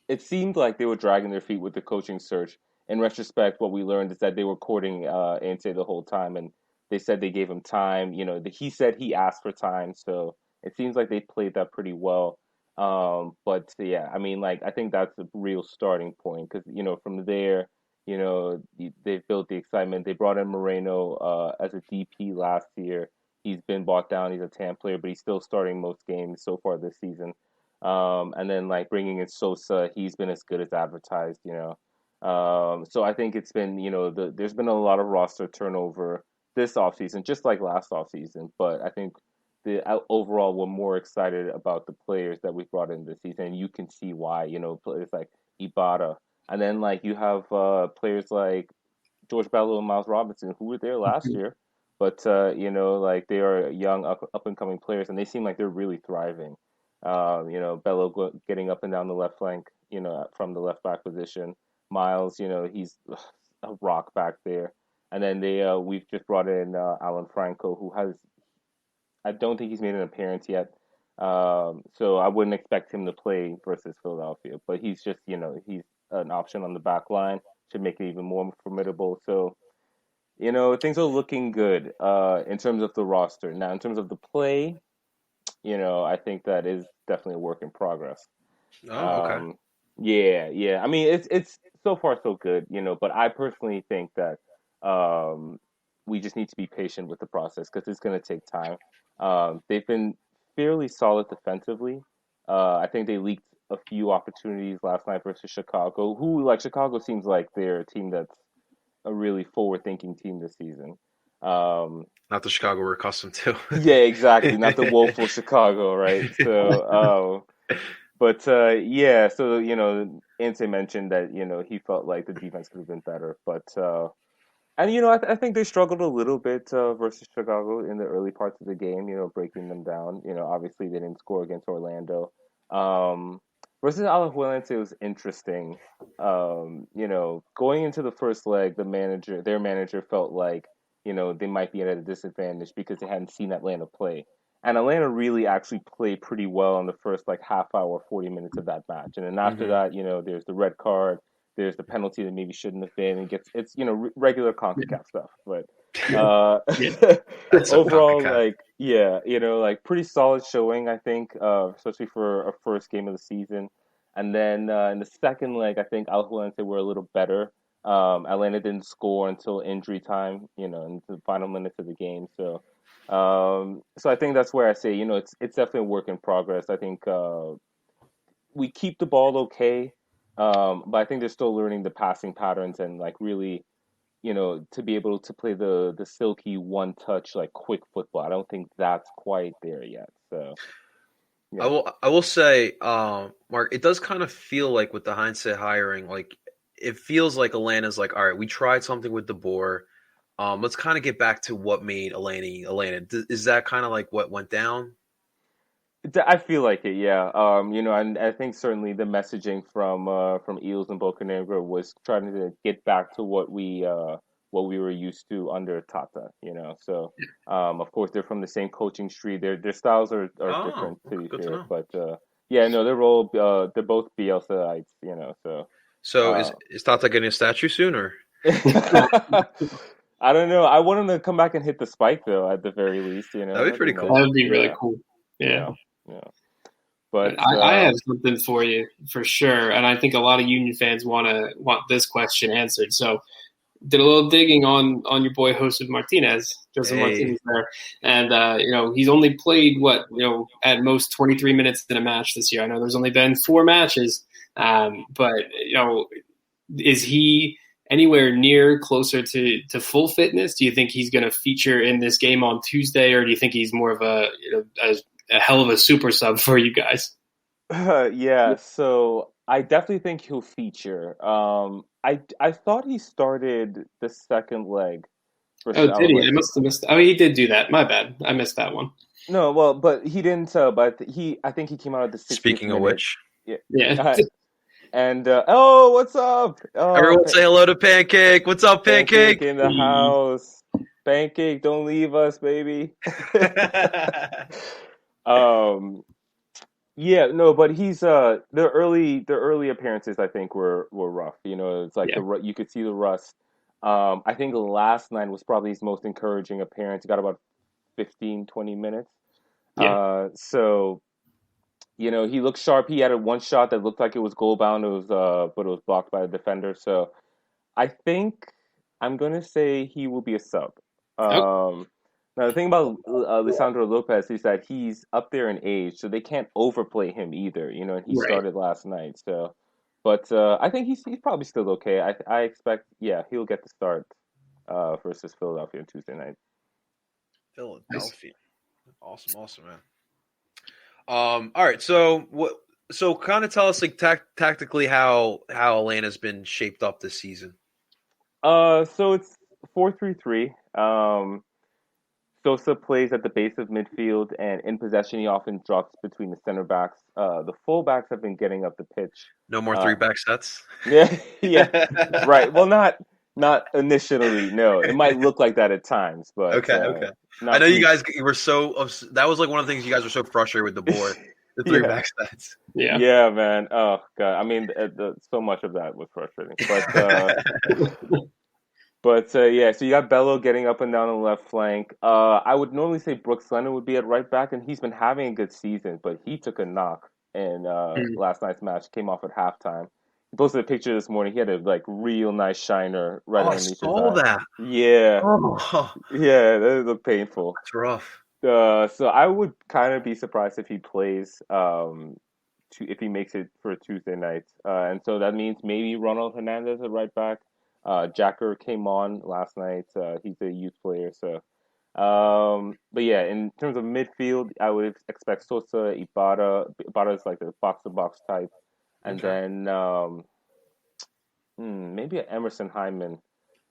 it seemed like they were dragging their feet with the coaching search. In retrospect, what we learned is that they were courting Ante the whole time, and they said they gave him time. He said he asked for time, so it seems like they played that pretty well. But yeah, I mean, like, I think that's a real starting point because from there, they built the excitement. They brought in Moreno as a DP last year. He's been bought down. He's a TAM player, but he's still starting most games so far this season. And then like bringing in Sosa, he's been as good as advertised. So I think it's been, there's been a lot of roster turnover this offseason, just like last offseason. But I think overall, we're more excited about the players that we've brought in this season. And you can see why, players like Ibarra. And then like you have players like George Bello and Miles Robinson, who were there last year. But, like they are young, up and coming players, and they seem like they're really thriving. Bello getting up and down the left flank, from the left back position. Miles, he's a rock back there. And then we've just brought in Alan Franco, who I don't think he's made an appearance yet. So I wouldn't expect him to play versus Philadelphia, but he's just, he's an option on the back line, should make it even more formidable. So, things are looking good in terms of the roster. Now, in terms of the play, I think that is definitely a work in progress. Oh, okay. Yeah, yeah. I mean, it's so far so good, but I personally think that we just need to be patient with the process because it's going to take time. They've been fairly solid defensively. I think they leaked a few opportunities last night versus Chicago, who, like, Chicago seems like they're a team that's a really forward-thinking team this season. Not the Chicago we're accustomed to. Yeah, exactly. Not the woeful Chicago, right? So, but yeah, so Ante mentioned that he felt like the defense could have been better, but and I think they struggled a little bit versus Chicago in the early parts of the game. Breaking them down. Obviously they didn't score against Orlando. Versus Alajuelense, it was interesting. Going into the first leg, their manager felt like they might be at a disadvantage because they hadn't seen Atlanta play. And Atlanta really actually played pretty well in the first like half hour, 40 minutes of that match. And then after that, there's the red card, there's the penalty that maybe shouldn't have been, and it's regular CONCACAF stuff. But That's so overall, CONCACAF. like yeah, like pretty solid showing, I think, especially for a first game of the season. And then in the second leg, I think Alajuelense were a little better. Atlanta didn't score until injury time, in the final minutes of the game. So I think that's where I say, it's definitely a work in progress. I think we keep the ball okay, but I think they're still learning the passing patterns and like really, to be able to play the silky one touch like quick football. I don't think that's quite there yet. So yeah. I will say, Mark, it does kind of feel like with the hindsight hiring, like it feels like Atlanta's like, all right, we tried something with DeBoer. Let's kind of get back to what made Atlanta. Is that kind of like what went down? I feel like it, yeah. And I think certainly the messaging from Eels and Bocanegra was trying to get back to what we were used to under Tata. So of course they're from the same coaching tree. Their styles are Oh, different to be good to fair, know. but Yeah, no, they're both Bielsaites, So uh, is Tata getting a statue soon, or I don't know. I want him to come back and hit the spike though, at the very least, that'd be that'd be pretty That nice. cool. would be really Yeah, cool. Yeah. yeah, yeah. But I have something for you for sure, and I think a lot of Union fans want this question answered. So, did a little digging on your boy Joseph Martinez, Hey, there, and he's only played at most 23 minutes in a match this year. I know there's only been 4 matches, but is he anywhere near closer to full fitness? Do you think he's going to feature in this game on Tuesday, or do you think he's more of a hell of a super sub for you guys? yeah, so I definitely think he'll feature. I thought he started the second leg Oh, versus did he? I Alajuelense. must have missed. Oh, he did do that. My bad. I missed that one. No, well, but he didn't. But I think he came out at the 60th speaking of minute. which, Yeah, Yeah. and oh, what's up? Oh, everyone say hello to Pancake. What's up, Pancake Pancake? in the house. Pancake, don't leave us, baby. um, yeah, no, but he's the early appearances I think were rough. It's like Yeah. you could see the rust. I think last night was probably his most encouraging appearance. He got about 15-20 minutes. Yeah. So he looked sharp. He had one shot that looked like it was goal bound. But it was blocked by the defender. So I think I'm gonna say he will be a sub. Oh, Um, Now the thing about Lisandro Lopez is that he's up there in age, so they can't overplay him either. And he right. started last night. So, but I think he's probably still okay. I expect, yeah, he'll get the start versus Philadelphia on Tuesday night. Nice. Philadelphia, awesome, man. All right, so what? So kind of tell us like tactically how Atlanta's been shaped up this season. So it's 4-3-3. Sosa plays at the base of midfield, and in possession, he often drops between the center backs. The fullbacks have been getting up the pitch. No more Uh, three back sets. yeah, yeah, right. Well, not initially. No, it might look like that at times, but Okay. I not know you too. guys you were that was like one of the things you guys were so frustrated with the board, the three Yeah, back sets. Yeah. yeah, man. Oh God, I mean, so much of that was frustrating, but yeah. So you got Bello getting up and down on the left flank. I would normally say Brooks Lennon would be at right back, and he's been having a good season, but he took a knock in Mm. last night's match. Came off at halftime. He posted a picture this morning. He had a like real nice shiner right Oh, I underneath his saw eye. that. Yeah, Oh, yeah, that looked painful. that's rough. So I would kind of be surprised if he plays, if he makes it for Tuesday night. And so that means maybe Ronald Hernandez at right back. Jacker came on last night. He's a youth player. So, but yeah, in terms of midfield, I would expect Sosa, Ibarra. Ibarra is like the box to box type, and Okay. then maybe Emerson Hyman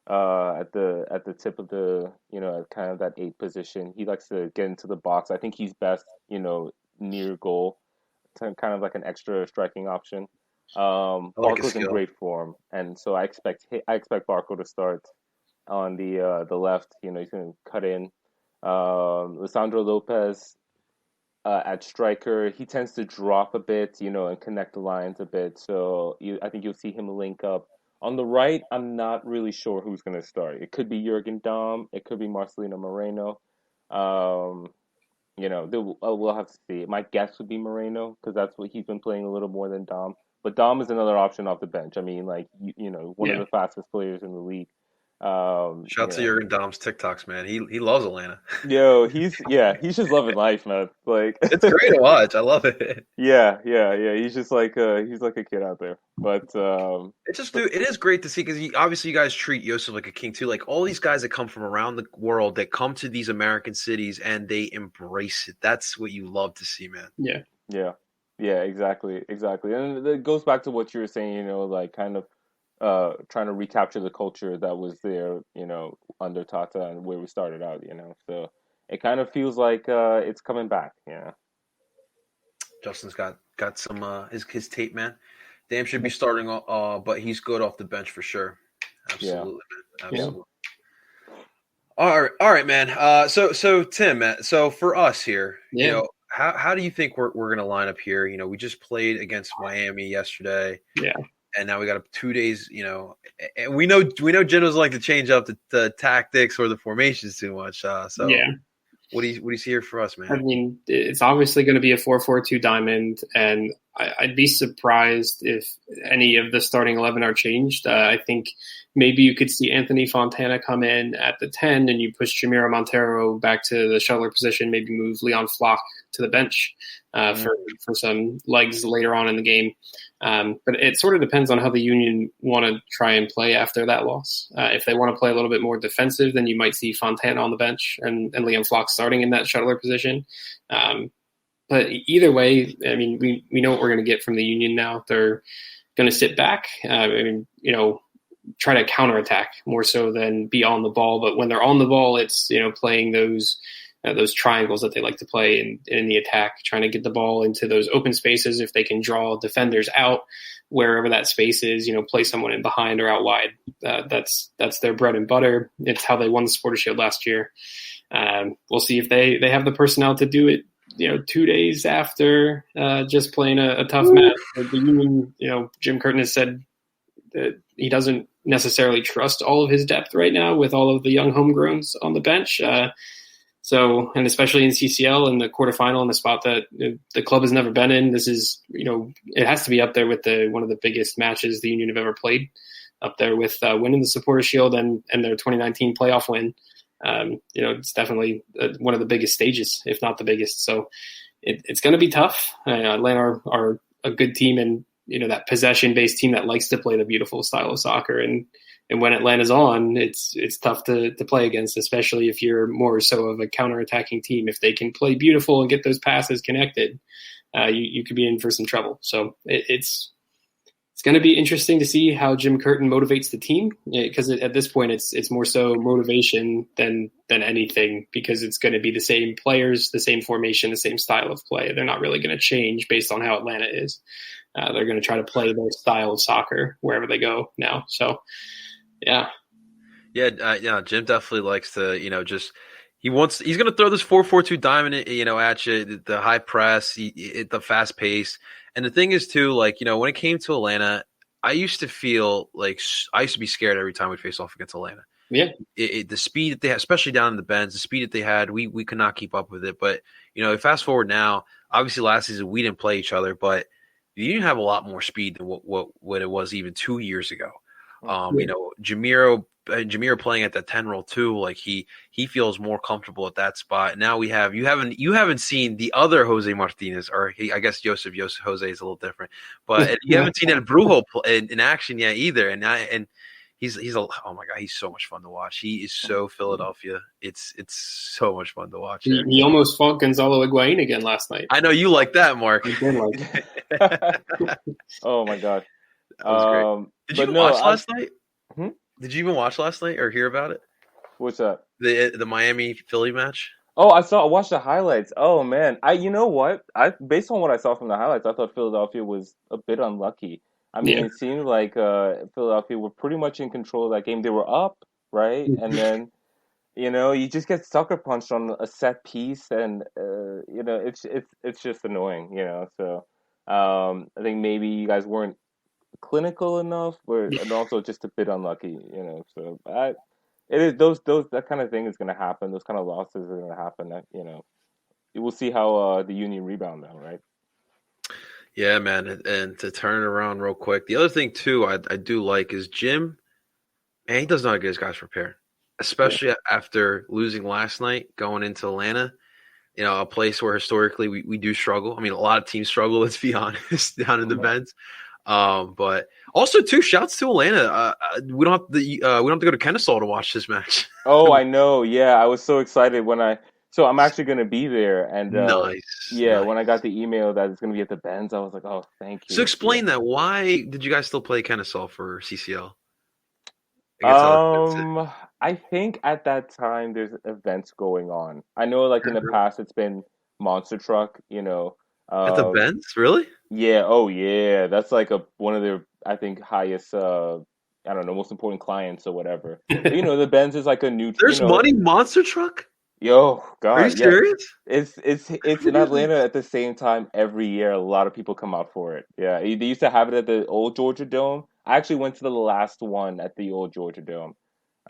at the tip of the at kind of that eight position. He likes to get into the box. I think he's best near goal, kind of like an extra striking option. I like his Barco's in skill. great form, and so I expect Barco to start on the left. He's going to cut in. Lisandro Lopez at striker, he tends to drop a bit, and connect the lines a bit. So I think you'll see him link up. On the right, I'm not really sure who's going to start. It could be Jurgen Damm. It could be Marcelino Moreno. Um, we'll have to see. My guess would be Moreno because that's what he's been playing a little more than Dom. But Dom is another option off the bench. I mean, like one of Yeah. the fastest players in the league. Shout out to Jurgen Dom's TikToks, man. He loves Atlanta. He's just loving life, man. Like, It's great to watch. I love it. yeah. He's just like he's like a kid out there. It's just, But dude, it is great to see because obviously you guys treat Yosef like a king too. Like all these guys that come from around the world that come to these American cities and they embrace it. That's what you love to see, man. Yeah. yeah, exactly, and it goes back to what you were saying. Like kind of trying to recapture the culture that was there, under Tata and where we started out. So it kind of feels like it's coming back. Justin's got some his tape, man. Dame should be starting, but he's good off the bench for sure. Yeah. Absolutely, man. Yeah. Absolutely. All right, man. So Tim, so for us here, Yeah. how do you think we're going to line up here? We just played against Miami yesterday. Yeah. And now we got 2 days, and we know Jim doesn't like to change up the tactics or the formations too much. So yeah. What do you see here for us, man? I mean, it's obviously going to be a 4-4-2 diamond, and I'd be surprised if any of the starting 11 are changed. I think maybe you could see Anthony Fontana come in at the 10, and you push Jamiro Montero back to the shuttler position, maybe move Leon Flock to the bench for some legs later on in the game. But it sort of depends on how the Union want to try and play after that loss. If they want to play a little bit more defensive, then you might see Fontana on the bench and Liam Flock starting in that shuttler position. But either way, I mean, we know what we're going to get from the Union now. They're going to sit back. Try to counterattack more so than be on the ball. But when they're on the ball, it's, playing those triangles that they like to play in the attack, trying to get the ball into those open spaces. If they can draw defenders out wherever that space is, play someone in behind or out wide. That's their bread and butter. It's how they won the Supporters Shield last year. We'll see if they have the personnel to do it, 2 days after just playing a tough match. The Union, Jim Curtin has said that he doesn't necessarily trust all of his depth right now with all of the young homegrowns on the bench. So, and especially in CCL in the quarterfinal, in the spot that the club has never been in, this is, it has to be up there with one of the biggest matches the Union have ever played, up there with winning the Supporters Shield and their 2019 playoff win. It's definitely one of the biggest stages, if not the biggest. So it's going to be tough. Atlanta are a good team, and that possession-based team that likes to play the beautiful style of soccer. And when Atlanta's on, it's tough to play against, especially if you're more so of a counterattacking team. If they can play beautiful and get those passes connected, you could be in for some trouble. So it's going to be interesting to see how Jim Curtin motivates the team, because at this point it's more so motivation than anything, because it's going to be the same players, the same formation, the same style of play. They're not really going to change based on how Atlanta is. They're going to try to play their style of soccer wherever they go now. So. Yeah. Jim definitely likes to, he's going to throw this 4-4-2 diamond, at you, the high press, the fast pace. And the thing is too, when it came to Atlanta, I used to feel like I used to be scared every time we face off against Atlanta. Yeah. The speed that they had, especially down in the bends, the speed that they had, we could not keep up with it. But, fast forward now, obviously last season we didn't play each other, but you didn't have a lot more speed than what it was even 2 years ago. Jamiro playing at that 10 role too, like he feels more comfortable at that spot. Now you haven't seen the other Jose Martinez, or I guess Joseph Jose is a little different, but you haven't seen El Brujo in action yet either. And he's oh my God, he's so much fun to watch. He is so Philadelphia. It's so much fun to watch. He almost fought Gonzalo Higuain again last night. I know you like that, Mark. I did like it. Oh my God. That was great. Did you even watch last night? Did you even watch last night or hear about it? What's that? The Miami Philly match? Oh, I watched the highlights. Oh man, you know what? Based on what I saw from the highlights, I thought Philadelphia was a bit unlucky. I mean, It seemed like Philadelphia were pretty much in control of that game. They were up, right? And then, you just get sucker punched on a set piece, and it's just annoying, So I think maybe you guys weren't clinical enough, and also just a bit unlucky, So it is those that kind of thing is going to happen. Those kind of losses are going to happen. We'll see how the Union rebound now, right? Yeah, man, and to turn it around real quick, the other thing too I do like is Jim. Man, he does not get his guys prepared, especially after losing last night, going into Atlanta. A place where historically we do struggle. I mean, a lot of teams struggle. Let's be honest, down in the bends. But also too, shouts to Atlanta. We don't have to go to Kennesaw to watch this match. Oh, I know. Yeah, I was so excited so I'm actually going to be there. And nice. When I got the email that it's going to be at the Benz, I was like, oh, thank you. So explain that. Why did you guys still play Kennesaw for CCL? I think at that time there's events going on. I know, in the past it's been Monster Truck. At the Benz, really? Yeah. Oh, yeah. That's one of their, I think, highest. I don't know, most important clients or whatever. But, the Benz is a new. There's money Monster Truck. Yo, Are you God, yeah. serious? It's in Really? Atlanta at the same time every year. A lot of people come out for it. Yeah, they used to have it at the old Georgia Dome. I actually went to the last one at the old Georgia Dome.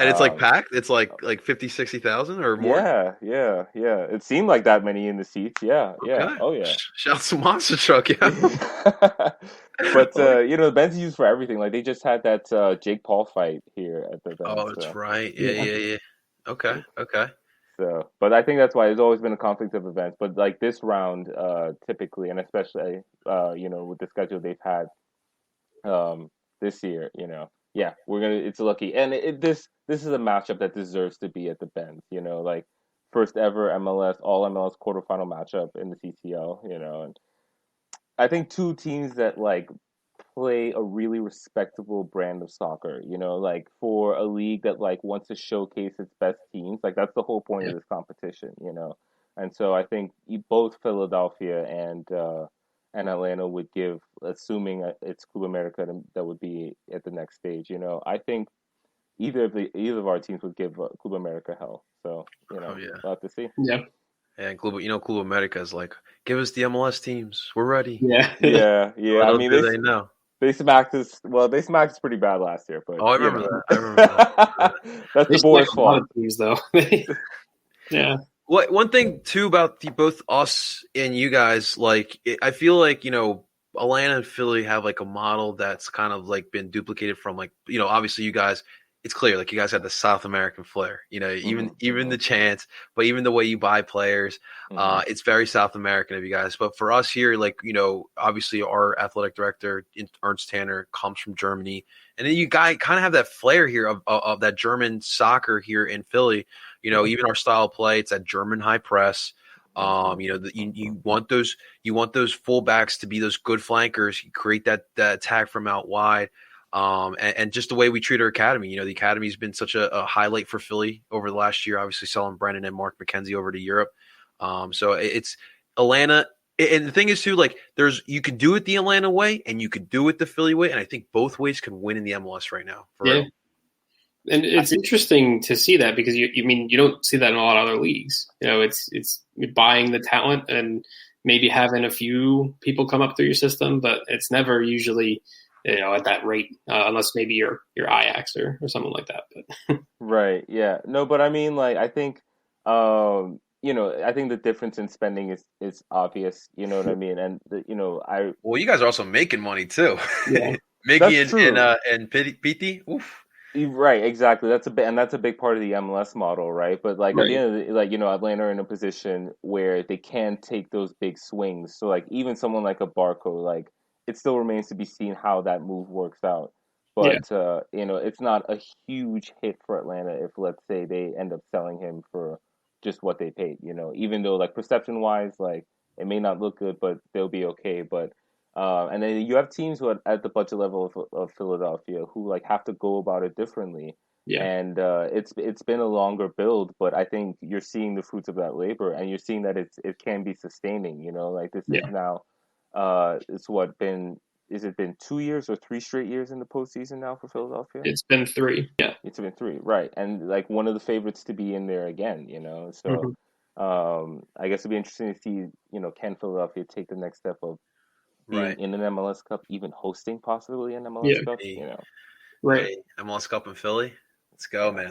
And it's like Um, packed. It's like 50, 60,000 or more. yeah, yeah, yeah. It seemed like that many in the seats. Yeah, yeah. Okay. Oh yeah. Shout to Monster Truck, yeah. But Like, the Ben's used for everything. Like they just had that Jake Paul fight here at the event. oh, that's So. right. Yeah, Yeah. yeah, yeah. Okay, okay. So, but I think that's why there's always been a conflict of events. But like this round, typically, and especially, with the schedule they've had, this year, yeah, we're gonna. It's lucky, and this is a matchup that deserves to be at the Benz. Like first ever MLS all MLS quarterfinal matchup in the CCL. And I think two teams that like play a really respectable brand of soccer, like for a league that like wants to showcase its best teams, like that's the whole point Yeah. of this competition. And so I think both Philadelphia and Atlanta would give, assuming it's Club America that would be at the next stage. I think either of our teams would give Club America hell. So Oh yeah. we'll have to see. Yeah. And Club America is like, give us the MLS teams. We're ready. Yeah. Yeah, yeah. I Little mean, do they know. they smacked us. Well, they smacked us pretty bad last year, but Oh, I you remember know, that. I remember that. that's They the select boys' a lot fault. of teams, though. Yeah. What one thing too about both us and you guys, like I feel like Atlanta and Philly have like a model that's kind of like been duplicated from like obviously you guys. It's clear like you guys have the South American flair, Hmm. even Hmm. the chants, but even the way you buy players, Hmm. it's very South American of you guys. But for us here, like obviously our athletic director Ernst Tanner comes from Germany, and then you guys kind of have that flair here of that German soccer here in Philly. Yeah. Even our style of play, it's that German high press. Hmm. You want those fullbacks to be those good flankers. You create that attack from out wide. And just the way we treat our academy, the academy's been such a highlight for Philly over the last year. Obviously, selling Brennan and Mark McKenzie over to Europe. So it's Atlanta, and the thing is too, like you could do it the Atlanta way, and you could do it the Philly way, and I think both ways can win in the MLS right now. For Yeah. real. And it's interesting to see that because you don't see that in a lot of other leagues. It's buying the talent and maybe having a few people come up through your system, but it's never usually at that rate unless maybe you're Ajax or something like that. But Right. Yeah. No, but I mean, like, I think the difference in spending is obvious. You know what I mean? And I Well, you guys are also making money too. yeah, Mickey that's true. and Pity. Oof. Right, exactly. That's a big part of the MLS model, right? But like at the right, end of the, Atlanta are in a position where they can take those big swings. So like even someone like a Barco, like it still remains to be seen how that move works out. yeah, But it's not a huge hit for Atlanta if let's say they end up selling him for just what they paid, even though like perception wise, like it may not look good, but they'll be okay. But and then you have teams who are at the budget level of Philadelphia who like have to go about it differently. yeah, And it's been a longer build, but I think you're seeing the fruits of that labor, and you're seeing that it can be sustaining. Like this is yeah. now, it's what been is it been 2 years or three straight years in the postseason now for Philadelphia? It's been three. Yeah. It's been three, right? And like one of the favorites to be in there again. So Hmm. I guess it'd be interesting to see, can Philadelphia take the next step of being Right. in an MLS Cup, even hosting possibly an MLS Yeah. Cup, Hey, Right. hey, MLS Cup in Philly. Let's go, Yeah, man.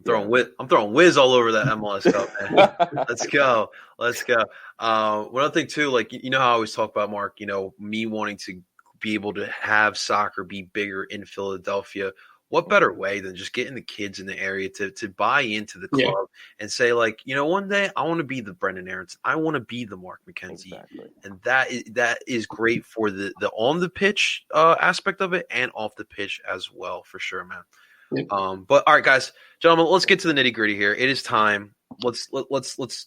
yeah. I'm throwing whiz all over that MLS Cup, man. Let's go. Let's go. One other thing too, like you know how I always talk about Mark, me wanting to be able to have soccer be bigger in Philadelphia. What better Mhm. way than just getting the kids in the area to buy into the Yeah. club and say, like, one day I want to be the Brendan Aarons. I want to be the Mark McKenzie. Exactly. And that is great for the on the pitch aspect of it and off the pitch as well, for sure, man. Yeah. But all right, guys, gentlemen, let's get to the nitty gritty here. It is time. Let's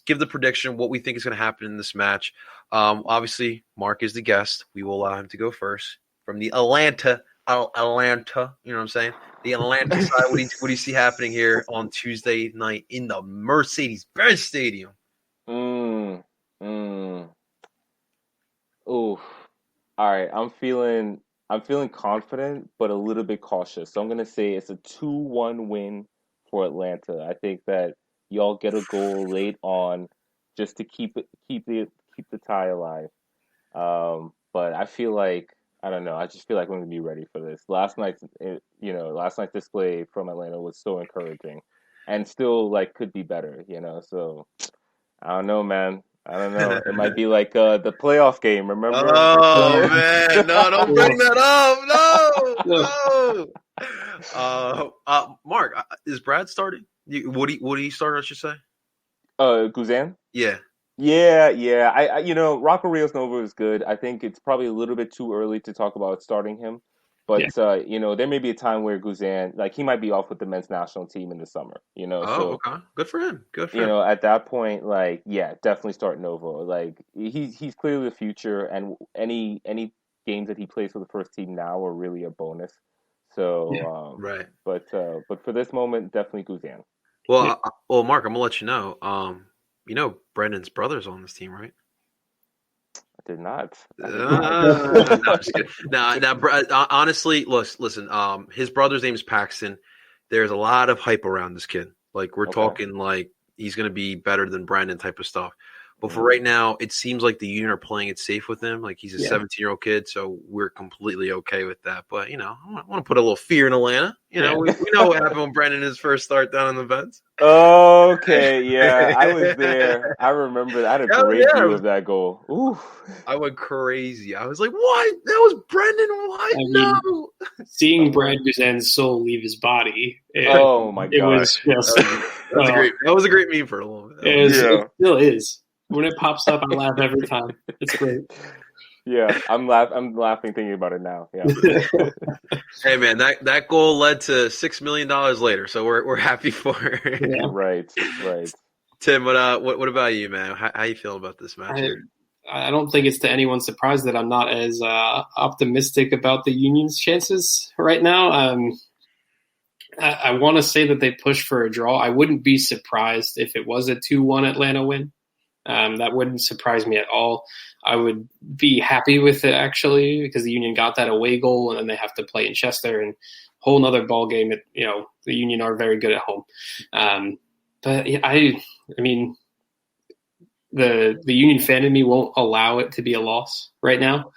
give the prediction what we think is going to happen in this match. Obviously, Mark is the guest. We will allow him to go first from the Atlanta. You know what I'm saying? The Atlanta side. What do you see happening here on Tuesday night in the Mercedes-Benz Stadium? Mm, mm. Ooh. All right. I'm feeling confident, but a little bit cautious. So I'm gonna say it's a 2-1 win for Atlanta. I think that, y'all get a goal late on just to keep the tie alive. But I feel like I don't know. I just feel like we're gonna be ready for this. Last night's display from Atlanta was so encouraging, and still like could be better. So I don't know, man. I don't know. It might be like the playoff game. Remember? Oh man, no! Don't bring that up. No, no. Mark, is Brad starting? Would he start? I should say. Guzan? Yeah. Yeah. Rocco Rios Nova is good. I think it's probably a little bit too early to talk about starting him. But there may be a time where Guzan, like he might be off with the men's national team in the summer. Oh, okay. Good for him. At that point, like, yeah, definitely start Nova. Like he's clearly the future, and any games that he plays for the first team now are really a bonus. So right. But for this moment, definitely Guzan. Well, Mark, I'm gonna let you know. Brendan's brother's on this team, right? I did not. No, I'm just kidding. Now, honestly, listen. His brother's name is Paxton. There's a lot of hype around this kid. Like we're talking, like he's gonna be better than Brendan type of stuff. But for right now, it seems like the Union are playing it safe with him. Like he's a 17-year-old kid, so we're completely okay with that. But I want to put a little fear in Atlanta. We know what happened when Brendan his first start down on the bench. Okay, yeah, I was there. I remember. I had a great view of that goal. Ooh. I went crazy. I was like, "What? That was Brendan? What? No!" Seeing Brad Guzan's soul leave his body. Oh my god! It was just that was a great meme for a little bit. It still is. When it pops up, I laugh every time. It's great. Yeah, I'm laughing thinking about it now. Yeah. Hey man, that goal led to $6 million later, so we're happy for it. Yeah. Right. Tim, what about you, man? How you feel about this match? I don't think it's to anyone's surprise that I'm not as optimistic about the Union's chances right now. I want to say that they push for a draw. I wouldn't be surprised if it was a 2-1 Atlanta win. That wouldn't surprise me at all. I would be happy with it, actually, because the Union got that away goal, and then they have to play in Chester, and whole nother ball game. The Union are very good at home. But I mean, the Union fan in me won't allow it to be a loss right now.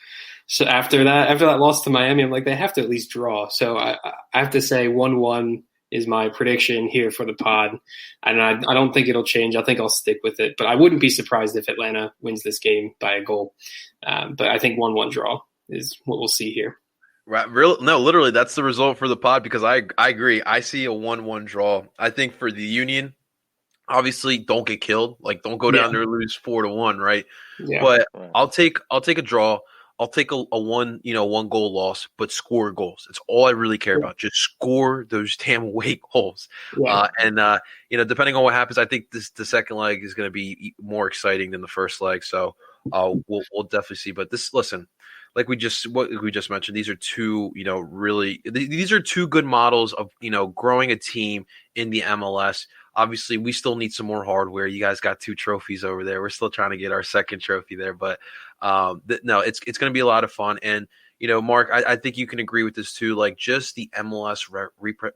So after that loss to Miami, I'm like, they have to at least draw. So I have to say 1-1 is my prediction here for the pod. And I don't think it'll change. I think I'll stick with it. But I wouldn't be surprised if Atlanta wins this game by a goal. But I think 1-1 draw is what we'll see here. Right. Literally, that's the result for the pod because I agree. I see a 1-1 draw. I think for the Union, obviously, don't get killed. Like, don't go down there and lose 4-1, right? Yeah. But I'll take a draw. I'll take a one goal loss, but score goals. It's all I really care about. Just score those damn away goals. Yeah. Depending on what happens, I think the second leg is going to be more exciting than the first leg. So we'll definitely see. But listen, like we just mentioned, these are two these are two good models of growing a team in the MLS. Obviously, we still need some more hardware. You guys got 2 trophies over there. We're still trying to get our second trophy there, but it's going to be a lot of fun. And Mark, I think you can agree with this too. Like just the MLS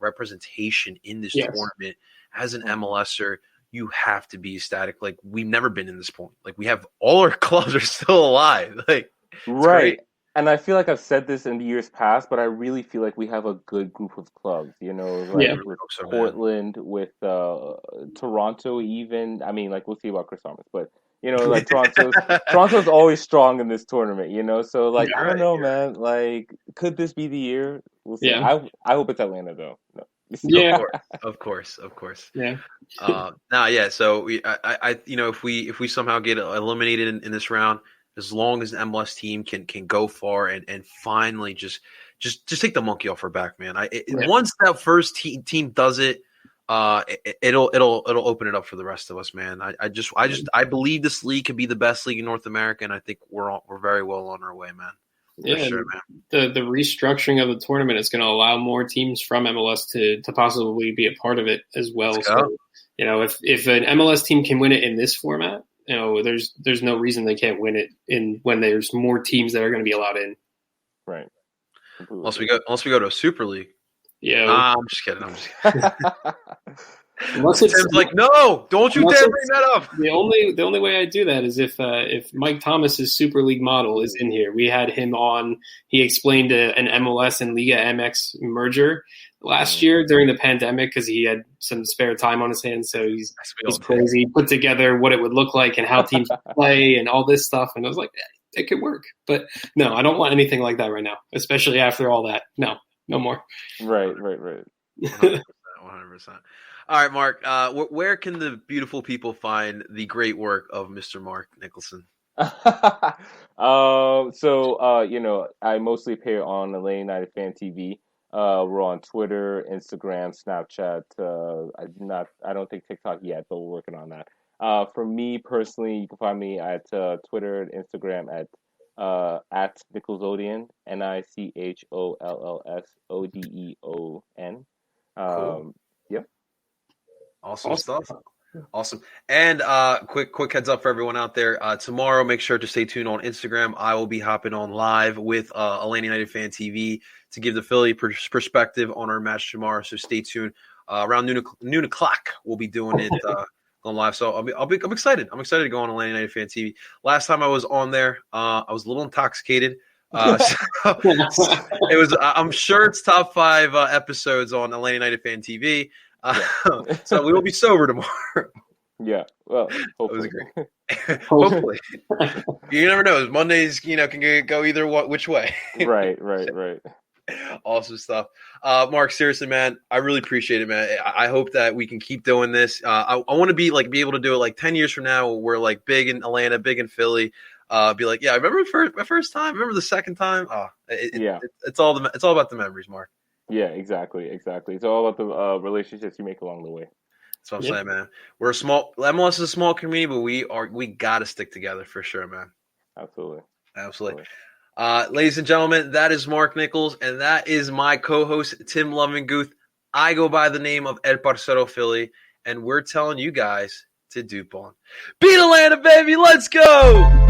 representation in this tournament as an MLSer, you have to be ecstatic. Like we've never been in this point. Like we have all our clubs are still alive. Like right. Great. And I feel like I've said this in the years past, but I really feel like we have a good group of clubs, with Portland, with Toronto even. I mean, like, we'll see about Chris Thomas, but, like, Toronto's always strong in this tournament, So, like, I don't know, man. Like, could this be the year? We'll see. Yeah. I hope it's Atlanta, though. No. Yeah, of course. Yeah. So if we somehow get eliminated in this round, as long as the MLS team can go far and finally just take the monkey off our back, man. Once that first team does it, it'll open it up for the rest of us, man. I believe this league can be the best league in North America, and I think we're very well on our way, man. Yeah, sure, man. The restructuring of the tournament is going to allow more teams from MLS to possibly be a part of it as well. So, if an MLS team can win it in this format, there's no reason they can't win it when there's more teams that are going to be allowed in. Right. Unless we go to a Super League. Yeah. I'm just kidding. Unless it's Tim's like, no, don't you dare bring that up. The only way I do that is if Mike Thomas's Super League model is in here. We had him on. He explained an MLS and Liga MX merger last year during the pandemic because he had some spare time on his hands. So he's crazy. He put together what it would look like and how teams play and all this stuff. And I was like, it could work. But no, I don't want anything like that right now, especially after all that. No more. Right. 100%. All right, Mark, where can the beautiful people find the great work of Mr. Marc Nicholson? I mostly appear on Atlanta United Fan TV. We're on Twitter, Instagram, Snapchat. I don't think TikTok yet, but we're working on that. For me personally, you can find me at Twitter and Instagram at Nicholsodian, Nichollssodeon. Cool. Yep. Awesome stuff. Awesome. And quick heads up for everyone out there. Tomorrow, make sure to stay tuned on Instagram. I will be hopping on live with Atlanta United Fan TV to give the Philly perspective on our match tomorrow. So stay tuned. Around noon o'clock, we'll be doing it on live. So I'm excited. I'm excited to go on Atlanta United Fan TV. Last time I was on there, I was a little intoxicated. So it was. I'm sure it's top 5 episodes on Atlanta United Fan TV. So we will be sober tomorrow. Yeah, well, hopefully. It was great. Hopefully, you never know. Mondays, can go either which way. Right. Awesome stuff, Mark. Seriously, man, I really appreciate it, man. I hope that we can keep doing this. I want to be able to do it like 10 years from now. We're like big in Atlanta, big in Philly. Be like, yeah, I remember my first time. Remember the second time? It's all about the memories, Mark. Yeah, exactly. It's all about the relationships you make along the way. That's what I'm saying, man. We're MLS is a small community, but we got to stick together for sure, man. Absolutely. Ladies and gentlemen, that is Marc Nichols, and that is my co-host, Tim Lovinguth. I go by the name of El Parcero Philly, and we're telling you guys to DOOP on. Beat Atlanta, baby! Let's go!